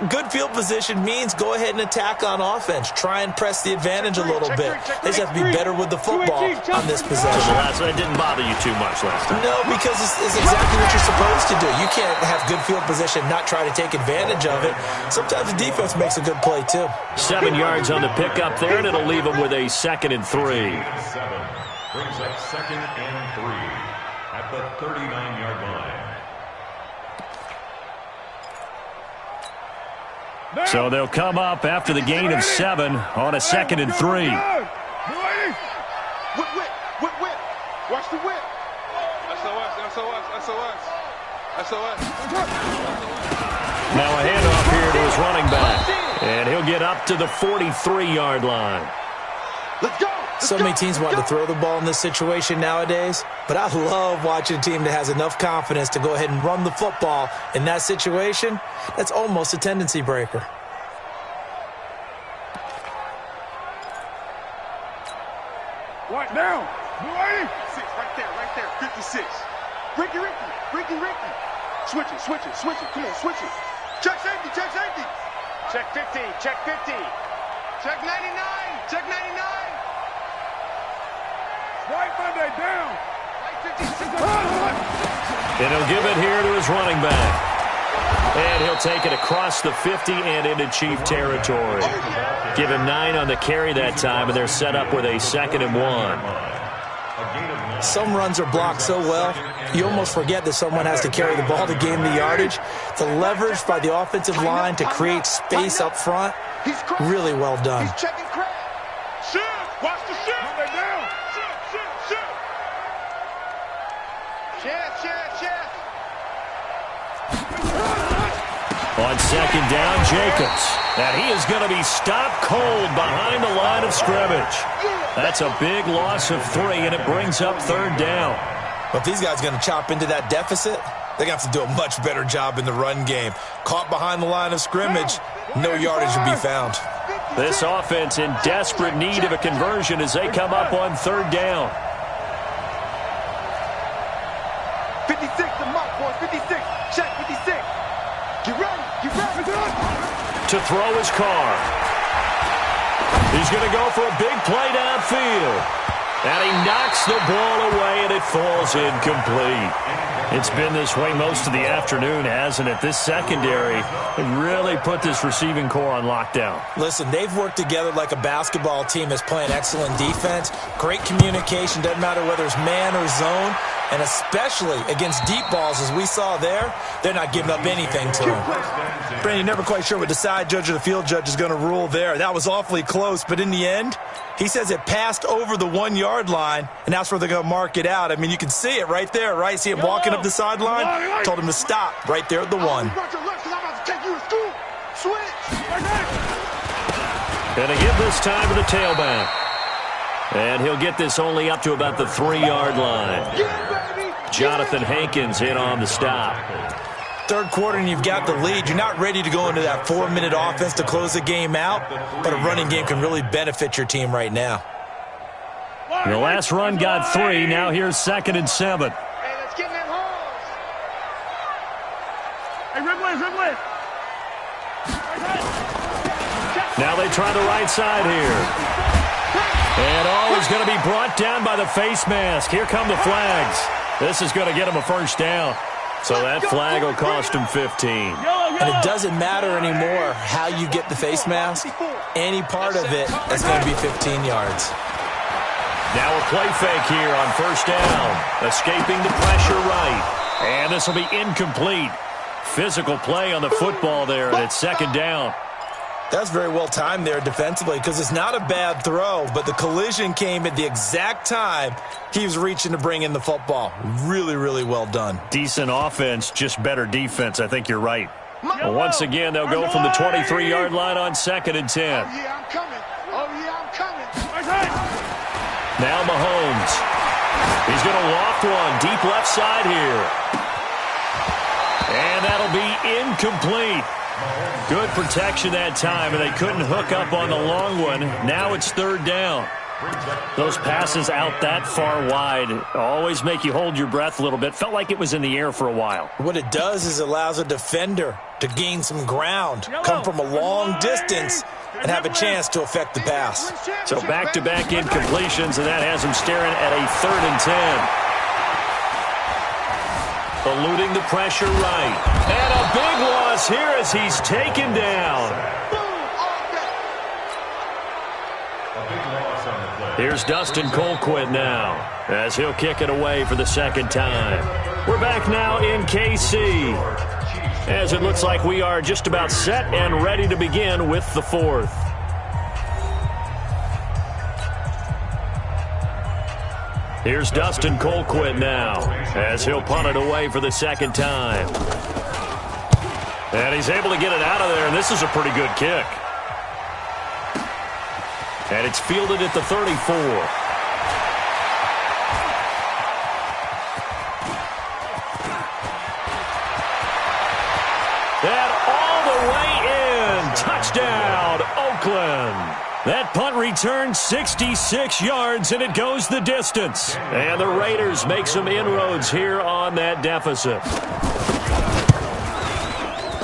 good field position means go ahead and attack on offense. Try and press the advantage a little bit. They just have to be better with the football on this possession. It didn't bother you too much last time. No, because it's exactly what you're supposed to do. You can't have good field position, not try to take advantage of it. Sometimes the defense makes a good play, too. 7 yards on the pickup there, and it'll leave them with a 2nd and 3. 7 brings up 2nd and 3 at the 39-yard line. So they'll come up after the gain of 7 on a 2nd and 3. Whip. Watch the whip. SOS. Now a handoff here to his running back. And he'll get up to the 43-yard line. Let's go. So many teams want to throw the ball in this situation nowadays, but I love watching a team that has enough confidence to go ahead and run the football in that situation. That's almost a tendency breaker. Down. Blue 80. 6, right there. 56. Ricky. Switch it. Come on, switch it. Check safety. Check 50. Check 50. Check 99. Check 99. White Monday down. Right 56. And he'll give it here to his running back. And he'll take it across the 50 and into Chief territory. Give him 9 on the carry that time, and they're set up with a 2nd and 1. Some runs are blocked so well, you almost forget that someone has to carry the ball to gain the yardage. The leverage by the offensive line to create space up front, really well done. He's checking crap. Shift. Watch the shift. Monday down. Shift. On 2nd down, Jacobs. And he is going to be stopped cold behind the line of scrimmage. That's a big loss of 3, and it brings up 3rd down. But if these guys are going to chop into that deficit, they're going to have to do a much better job in the run game. Caught behind the line of scrimmage, no yardage would be found. This offense in desperate need of a conversion as they come up on 3rd down. 56, the mark, boys. 56. Check 56. Get ready. To throw his car. He's going to go for a big play downfield. And he knocks the ball away, and it falls incomplete. It's been this way most of the afternoon, hasn't it? This secondary really put this receiving core on lockdown. Listen, they've worked together like a basketball team that's playing excellent defense. Great communication, doesn't matter whether it's man or zone. And especially against deep balls, as we saw there, they're not giving up anything to him. Brandon, you're never quite sure what the side judge or the field judge is going to rule there. That was awfully close, but in the end, he says it passed over the 1-yard line, and that's where they're going to mark it out. I mean, you can see it right there, right? See him walking up the sideline? Told him to stop right there at the 1. Going to give this time to the tailback. And he'll get this only up to about the 3-yard line. Jonathan Hankins in on the stop. 3rd quarter and you've got the lead. You're not ready to go into that 4-minute offense to close the game out, but a running game can really benefit your team right now. The last run got 3. Now here's 2nd and 7. Hey, let's get in them holes. Hey, Ridley. Now they try the right side here. And he's going to be brought down by the face mask. Here come the flags. This is going to get him a 1st down. So that flag will cost him 15. And it doesn't matter anymore how you get the face mask. Any part of it is going to be 15 yards. Now a play fake here on 1st down. Escaping the pressure right. And this will be incomplete. Physical play on the football there, and it's 2nd down. That's very well timed there defensively because it's not a bad throw, but the collision came at the exact time he was reaching to bring in the football. Really, really well done. Decent offense, just better defense. I think you're right. Well, once again, they'll go from the 23-yard line on 2nd and 10. Yeah, I'm coming. Now Mahomes. He's going to loft one deep left side here. And that'll be incomplete. Good protection that time, and they couldn't hook up on the long one. Now it's 3rd down. Those passes out that far wide always make you hold your breath a little bit. Felt like it was in the air for a while. What it does is it allows a defender to gain some ground, come from a long distance, and have a chance to affect the pass. So back-to-back incompletions, and that has him staring at a 3rd and 10. Eluding the pressure right. And a big loss here as he's taken down. Here's Dustin Colquitt now as he'll kick it away for the 2nd time. We're back now in KC as it looks like we are just about set and ready to begin with the 4th. Here's Dustin Colquitt now as he'll punt it away for the 2nd time. And he's able to get it out of there, and this is a pretty good kick. And it's fielded at the 34. And all the way in. Touchdown, Oakland. That punt returns 66 yards, and it goes the distance. And the Raiders make some inroads here on that deficit.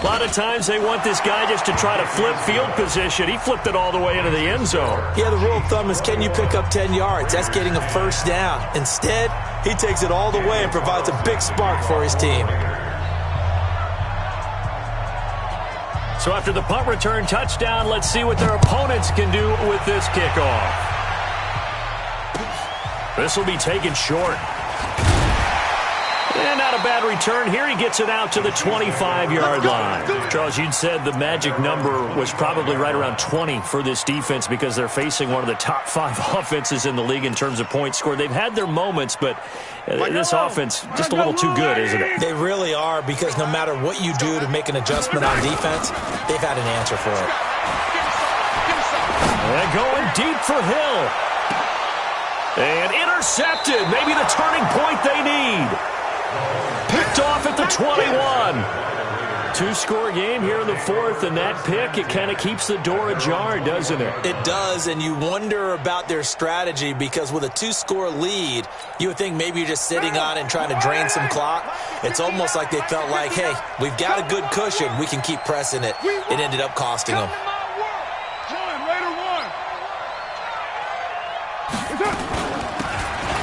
A lot of times they want this guy just to try to flip field position. He flipped it all the way into the end zone. Yeah, the rule of thumb is, can you pick up 10 yards? That's getting a first down. Instead, he takes it all the way and provides a big spark for his team. So after the punt return touchdown, let's see what their opponents can do with this kickoff. This will be taken short. And not a bad return here. He gets it out to the 25-yard line. Charles, you'd said the magic number was probably right around 20 for this defense because they're facing one of the top 5 offenses in the league in terms of points scored. They've had their moments, but this offense just a little too good, isn't it? They really are, because no matter what you do to make an adjustment on defense, they've had an answer for it. And going deep for Hill. And intercepted. Maybe the turning point they need. Picked off at the 21. Two-score game here in the fourth, and that pick, it kind of keeps the door ajar, doesn't it? It does, and you wonder about their strategy, because with a 2-score lead, you would think maybe you're just sitting on it and trying to drain some clock. It's almost like they felt like, hey, we've got a good cushion. We can keep pressing it. It ended up costing them.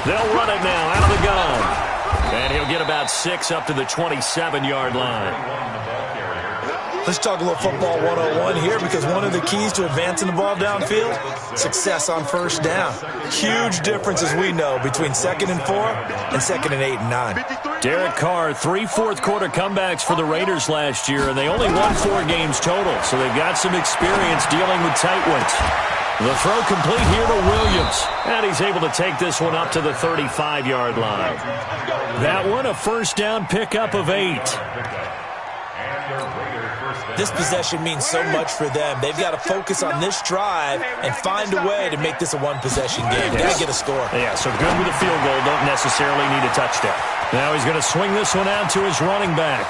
They'll run it now out of the gun. And he'll get about 6 up to the 27-yard line. Let's talk a little football 101 here, because one of the keys to advancing the ball downfield, success on first down. Huge difference, as we know, between 2nd and 4 and 2nd and 8 and 9. Derek Carr, 3 fourth-quarter comebacks for the Raiders last year, and they only won 4 games total, so they've got some experience dealing with tight ones. The throw complete here to Williams. And he's able to take this one up to the 35-yard line. That one, a first down pickup of 8. This possession means so much for them. They've got to focus on this drive and find a way to make this a one-possession game. They've got to get a score. Yeah, so good with a field goal. Don't necessarily need a touchdown. Now he's going to swing this one out to his running back.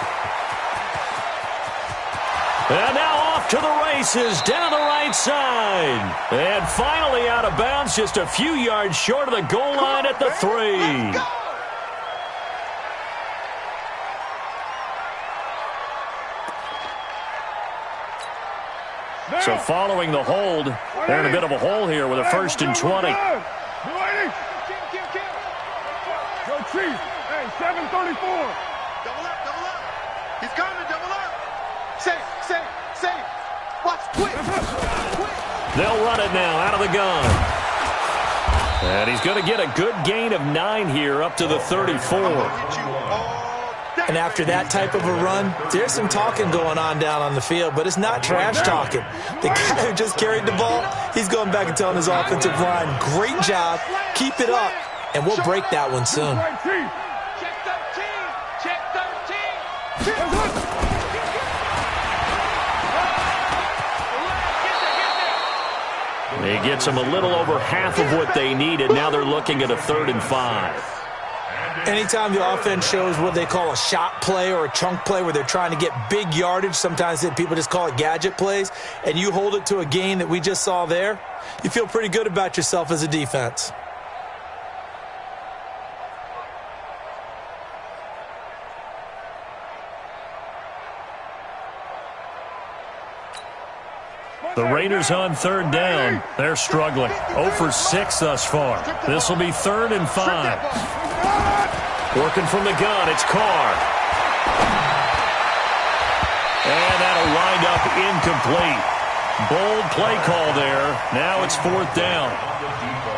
And now off to the races down the right side. And finally out of bounds, just a few yards short of the goal line at the 3. So following the hold, they're in a bit of a hole here with a 1st and 20. Go Chiefs. Hey, 734. Double up. He's coming, double up. Safe. Watch, quick. They'll run it now out of the gun. And he's going to get a good gain of 9 here up to the 34. And after that type of a run, there's some talking going on down on the field, but it's not trash talking. The guy who just carried the ball, he's going back and telling his offensive line, great job, keep it up, and we'll break that one soon. Check 13. He gets them a little over half of what they needed. Now they're looking at a 3rd and 5. Anytime the offense shows what they call a shot play or a chunk play where they're trying to get big yardage, sometimes people just call it gadget plays, and you hold it to a gain that we just saw there, you feel pretty good about yourself as a defense. The Raiders on 3rd down. They're struggling. 0 for 6 thus far. This will be 3rd and 5. Working from the gun, it's Carr. And that'll wind up incomplete. Bold play call there. Now it's 4th down.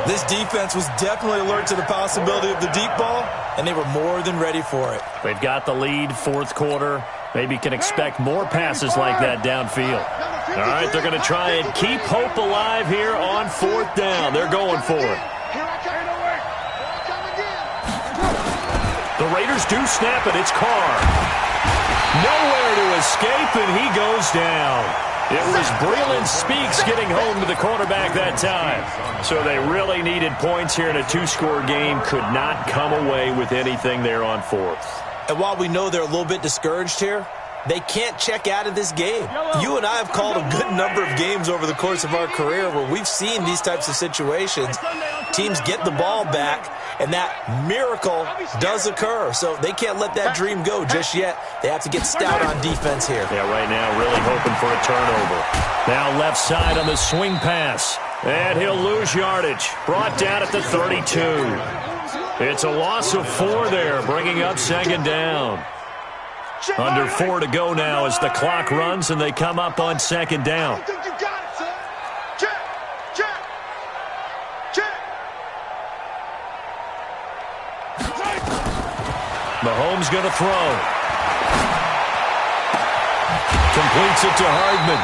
This defense was definitely alert to the possibility of the deep ball, and they were more than ready for it. They've got the lead, 4th quarter. Maybe can expect more passes like that downfield. All right, they're going to try and keep hope alive here on 4th down. They're going for it. The Raiders do snap it. It's Carr. Nowhere to escape, and he goes down. It was Breland Speaks getting home to the quarterback that time. So they really needed points here in a 2-score game. Could not come away with anything there on 4th. And while we know they're a little bit discouraged here, They can't check out of this game. You and I have called a good number of games over the course of our career where we've seen these types of situations. Teams get the ball back, and that miracle does occur. So they can't let that dream go just yet. They have to get stout on defense here. Yeah, right now really hoping for a turnover. Now left side on the swing pass. And he'll lose yardage. Brought down at the 32. It's a loss of 4 there, bringing up second down. Under 4 to go now as the clock runs, and they come up on second down. Mahomes going to throw. Completes it to Hardman.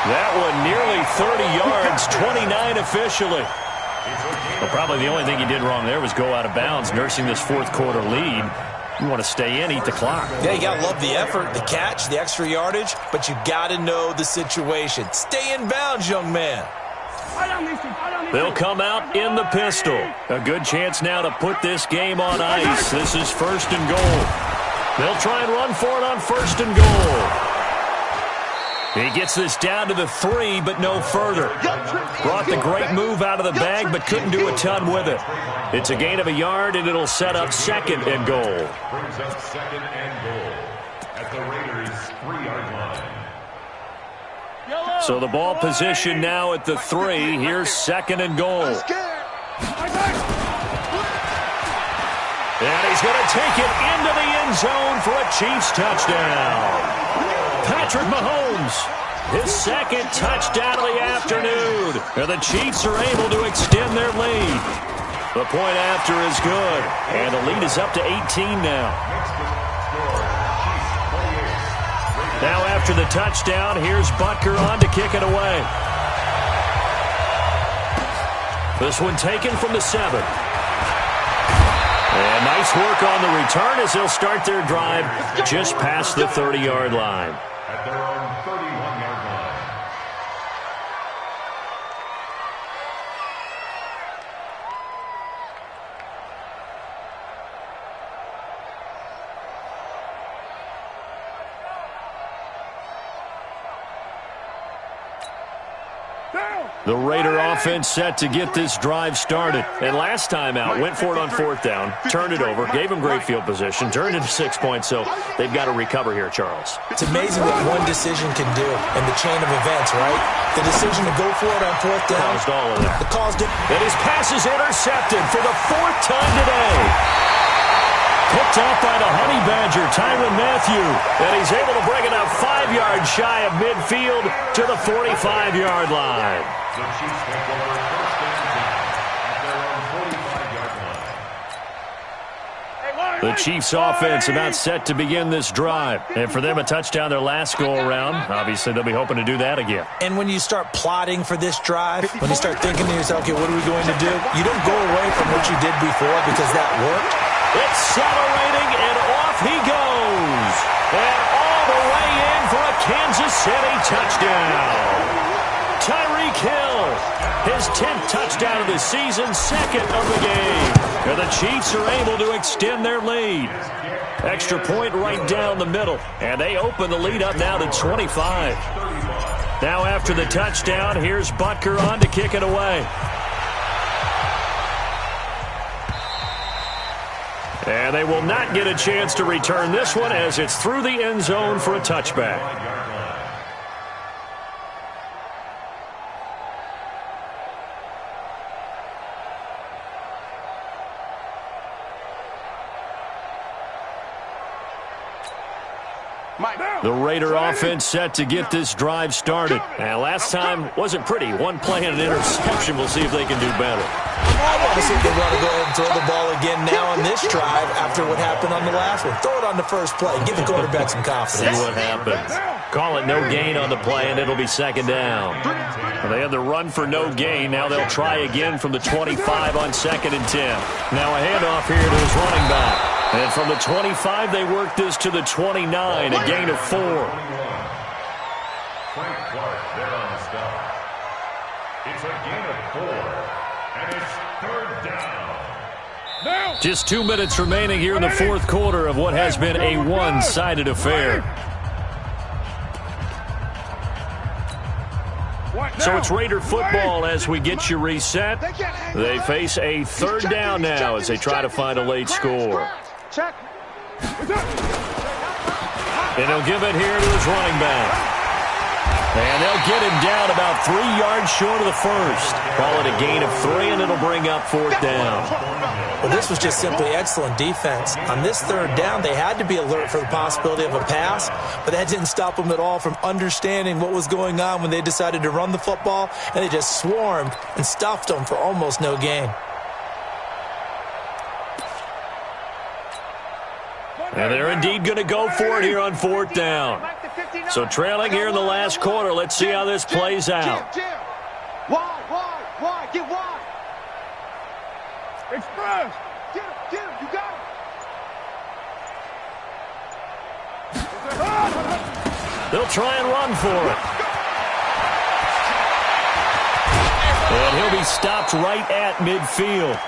That one nearly 30 yards, 29 officially. Well, probably the only thing he did wrong there was go out of bounds, nursing this fourth quarter lead. You want to stay in, eat the clock. Yeah, you got to love the effort, the catch, the extra yardage, but you got to know the situation. Stay in bounds, young man. They'll come out in the pistol. A good chance now to put this game on ice. This is first and goal. They'll try and run for it on first and goal. He gets this down to the 3, but no further. Brought the great move out of the bag, but couldn't do a ton with it. It's a gain of a yard, and it'll set up second and goal. Brings up second and goal at the Raiders' 3-yard line. So the ball position now at the 3. Here's second and goal. And he's going to take it into the end zone for a Chiefs touchdown. Patrick Mahomes, his second touchdown of the afternoon. And the Chiefs are able to extend their lead. The point after is good. And the lead is up to 18 now. Now after the touchdown, here's Butker on to kick it away. This one taken from the 7. And nice work on the return as they'll start their drive just past the 30-yard line. At their own 31-yard line. The Raider offense set to get this drive started. And last time out, went for it on 4th down, turned it over, gave them great field position, turned into 6 points, so they've got to recover here, Charles. It's amazing what one decision can do in the chain of events, right? The decision to go for it on 4th down. Caused all of that. And his pass is intercepted for the 4th time today. Picked off by the Honey Badger, Tyrann Mathieu. And he's able to bring it up 5 yards shy of midfield to the 45-yard line. The Chiefs take over first and 10 at their own 45-yard line. The Chiefs offense about set to begin this drive. And for them, a touchdown their last go-around. Obviously, they'll be hoping to do that again. And when you start plotting for this drive, when you start thinking to yourself, okay, what are we going to do? You don't go away from what you did before because that worked. Accelerating, and off he goes. And all the way in for a Kansas City touchdown. Tyreek Hill, his 10th touchdown of the season, second of the game. And the Chiefs are able to extend their lead. Extra point right down the middle. And they open the lead up now to 25. Now after the touchdown, here's Butker on to kick it away. And they will not get a chance to return this one as it's through the end zone for a touchback. The Raider offense set to get this drive started. And last time wasn't pretty. One play and an interception. We'll see if they can do better. I want to see if they want to go ahead and throw the ball again now on this drive after what happened on the last one. Throw it on the first play. Give the quarterback some confidence. See what happens. Call it no gain on the play, and it'll be second down. Well, they had the run for no gain. Now they'll try again from the 25 on 2nd and 10. Now a handoff here to his running back. And from the 25, they work this to the 29, a gain of 4. Frank Clark there on the stop. It's a gain of 4, and it's 3rd down. Just 2 minutes remaining here in the fourth quarter of what has been a one-sided affair. So it's Raider football as we get you reset. They face a third down now as they try to find a late score. And he'll give it here to his running back. And they'll get him down about 3 yards short of the first. Call it a gain of 3, and it'll bring up fourth down. Well, this was just simply excellent defense. On this third down, they had to be alert for the possibility of a pass, but that didn't stop them at all from understanding what was going on when they decided to run the football, and they just swarmed and stuffed them for almost no gain. And they're indeed going to go for it here on fourth down. So trailing here in the last quarter, let's see how this plays out. Wide, get wide. Express. Get him, you got him. They'll try and run for it. And he'll be stopped right at midfield.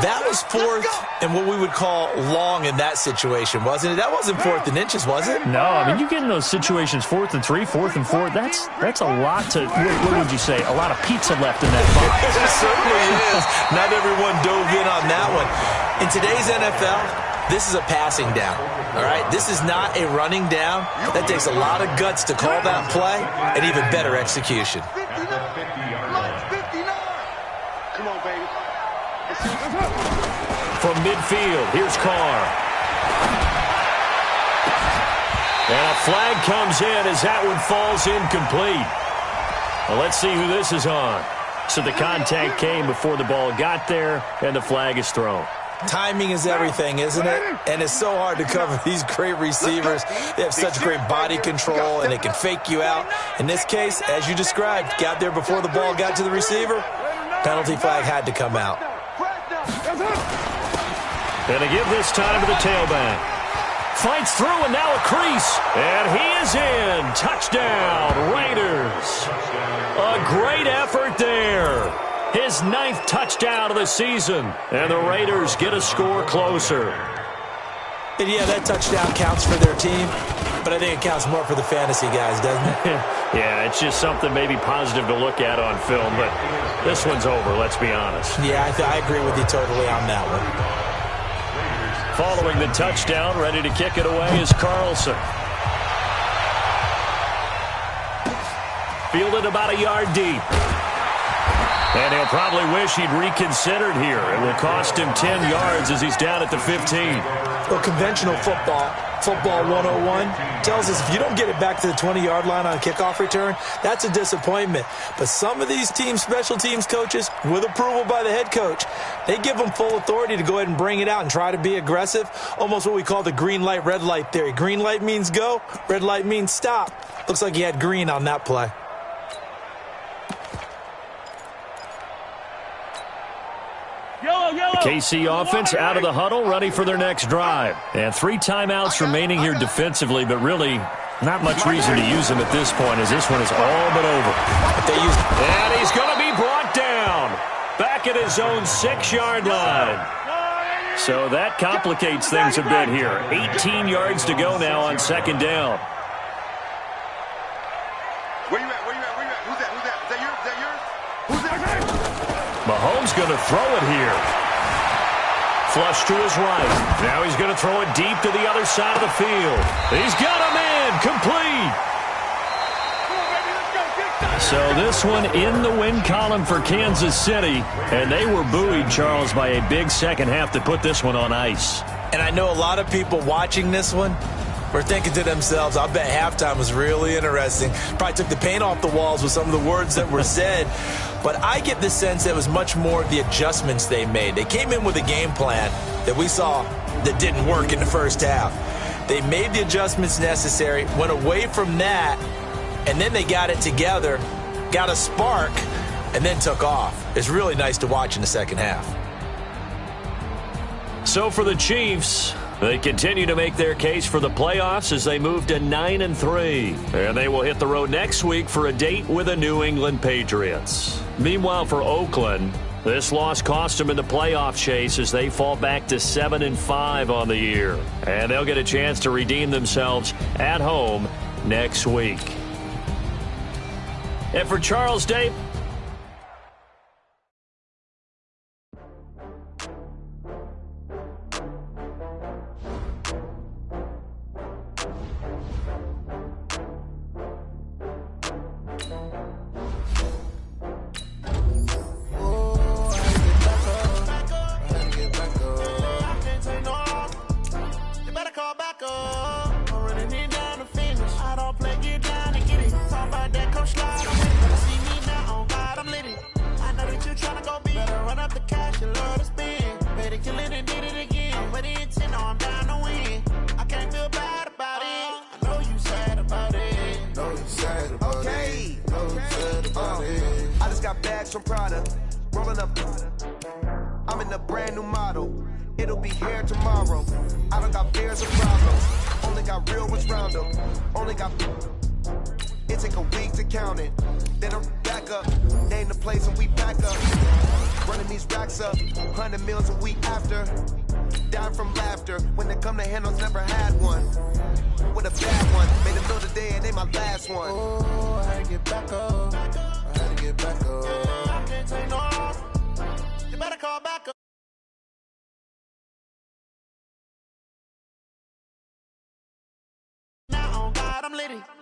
That was fourth and what we would call long in that situation, wasn't it? That wasn't fourth and inches, was it? No, I mean, you get in those situations, 4th and 3, 4th and 4. That's a lot to, what would you say, a lot of pizza left in that box. It certainly is. Not everyone dove in on that one. In today's NFL, this is a passing down, all right? This is not a running down. That takes a lot of guts to call that play and even better execution. 59. Come on, baby. From midfield, here's Carr. And a flag comes in as that one falls incomplete. Well, let's see who this is on. So the contact came before the ball got there, and the flag is thrown. Timing is everything, isn't it? And it's so hard to cover these great receivers. They have such great body control, and they can fake you out. In this case, as you described, got there before the ball got to the receiver. Penalty flag had to come out. And they give this time to the tailback. Fights through, and now a crease. And he is in. Touchdown, Raiders. A great effort there. His 9th touchdown of the season. And the Raiders get a score closer. And yeah, that touchdown counts for their team, but I think it counts more for the fantasy guys, doesn't it? Yeah, it's just something maybe positive to look at on film, but this one's over, let's be honest. Yeah, I agree with you totally on that one. Following the touchdown, ready to kick it away is Carlson. Fielded about a yard deep. And he'll probably wish he'd reconsidered here. It will cost him 10 yards as he's down at the 15. Well, conventional football 101, tells us if you don't get it back to the 20-yard line on a kickoff return, that's a disappointment. But some of these team special teams coaches, with approval by the head coach, they give them full authority to go ahead and bring it out and try to be aggressive, almost what we call the green light, red light theory. Green light means go, red light means stop. Looks like he had green on that play. The KC offense out of the huddle, ready for their next drive. And 3 timeouts remaining here defensively, but really not much reason to use them at this point as this one is all but over. And he's going to be brought down back at his own 6-yard line. So that complicates things a bit here. 18 yards to go now on 2nd down. Where you at? Who's that? Is that yours? Who's that? Mahomes going to throw it here. Flush to his right. Now he's going to throw it deep to the other side of the field. He's got him in. Complete. So this one in the win column for Kansas City. And they were buoyed, Charles, by a big second half to put this one on ice. And I know a lot of people watching this one were thinking to themselves, I bet halftime was really interesting. Probably took the paint off the walls with some of the words that were said. But I get the sense that it was much more the adjustments they made. They came in with a game plan that we saw that didn't work in the first half. They made the adjustments necessary, went away from that, and then they got it together, got a spark, and then took off. It's really nice to watch in the second half. So for the Chiefs, they continue to make their case for the playoffs as they move to 9-3. And they will hit the road next week for a date with the New England Patriots. Meanwhile, for Oakland, This loss cost them in the playoff chase as they fall back to 7-5 on the year. And they'll get a chance to redeem themselves at home next week. And for Charles Day, from Prada, rolling up. I'm in a brand new model. It'll be here tomorrow. I don't got fears or problems. Only got real ones round them. Only got. It take a week to count it. Then I'm back up. Name the place and we back up. Running these racks up. 100 meals a week after. Dying from laughter. When they come to handles, never had one. With a bad one. Made a meal today and they my last one. Oh, I had to get back up. I had to get back up. I can't take no. You better call back up. Now on God, I'm litty.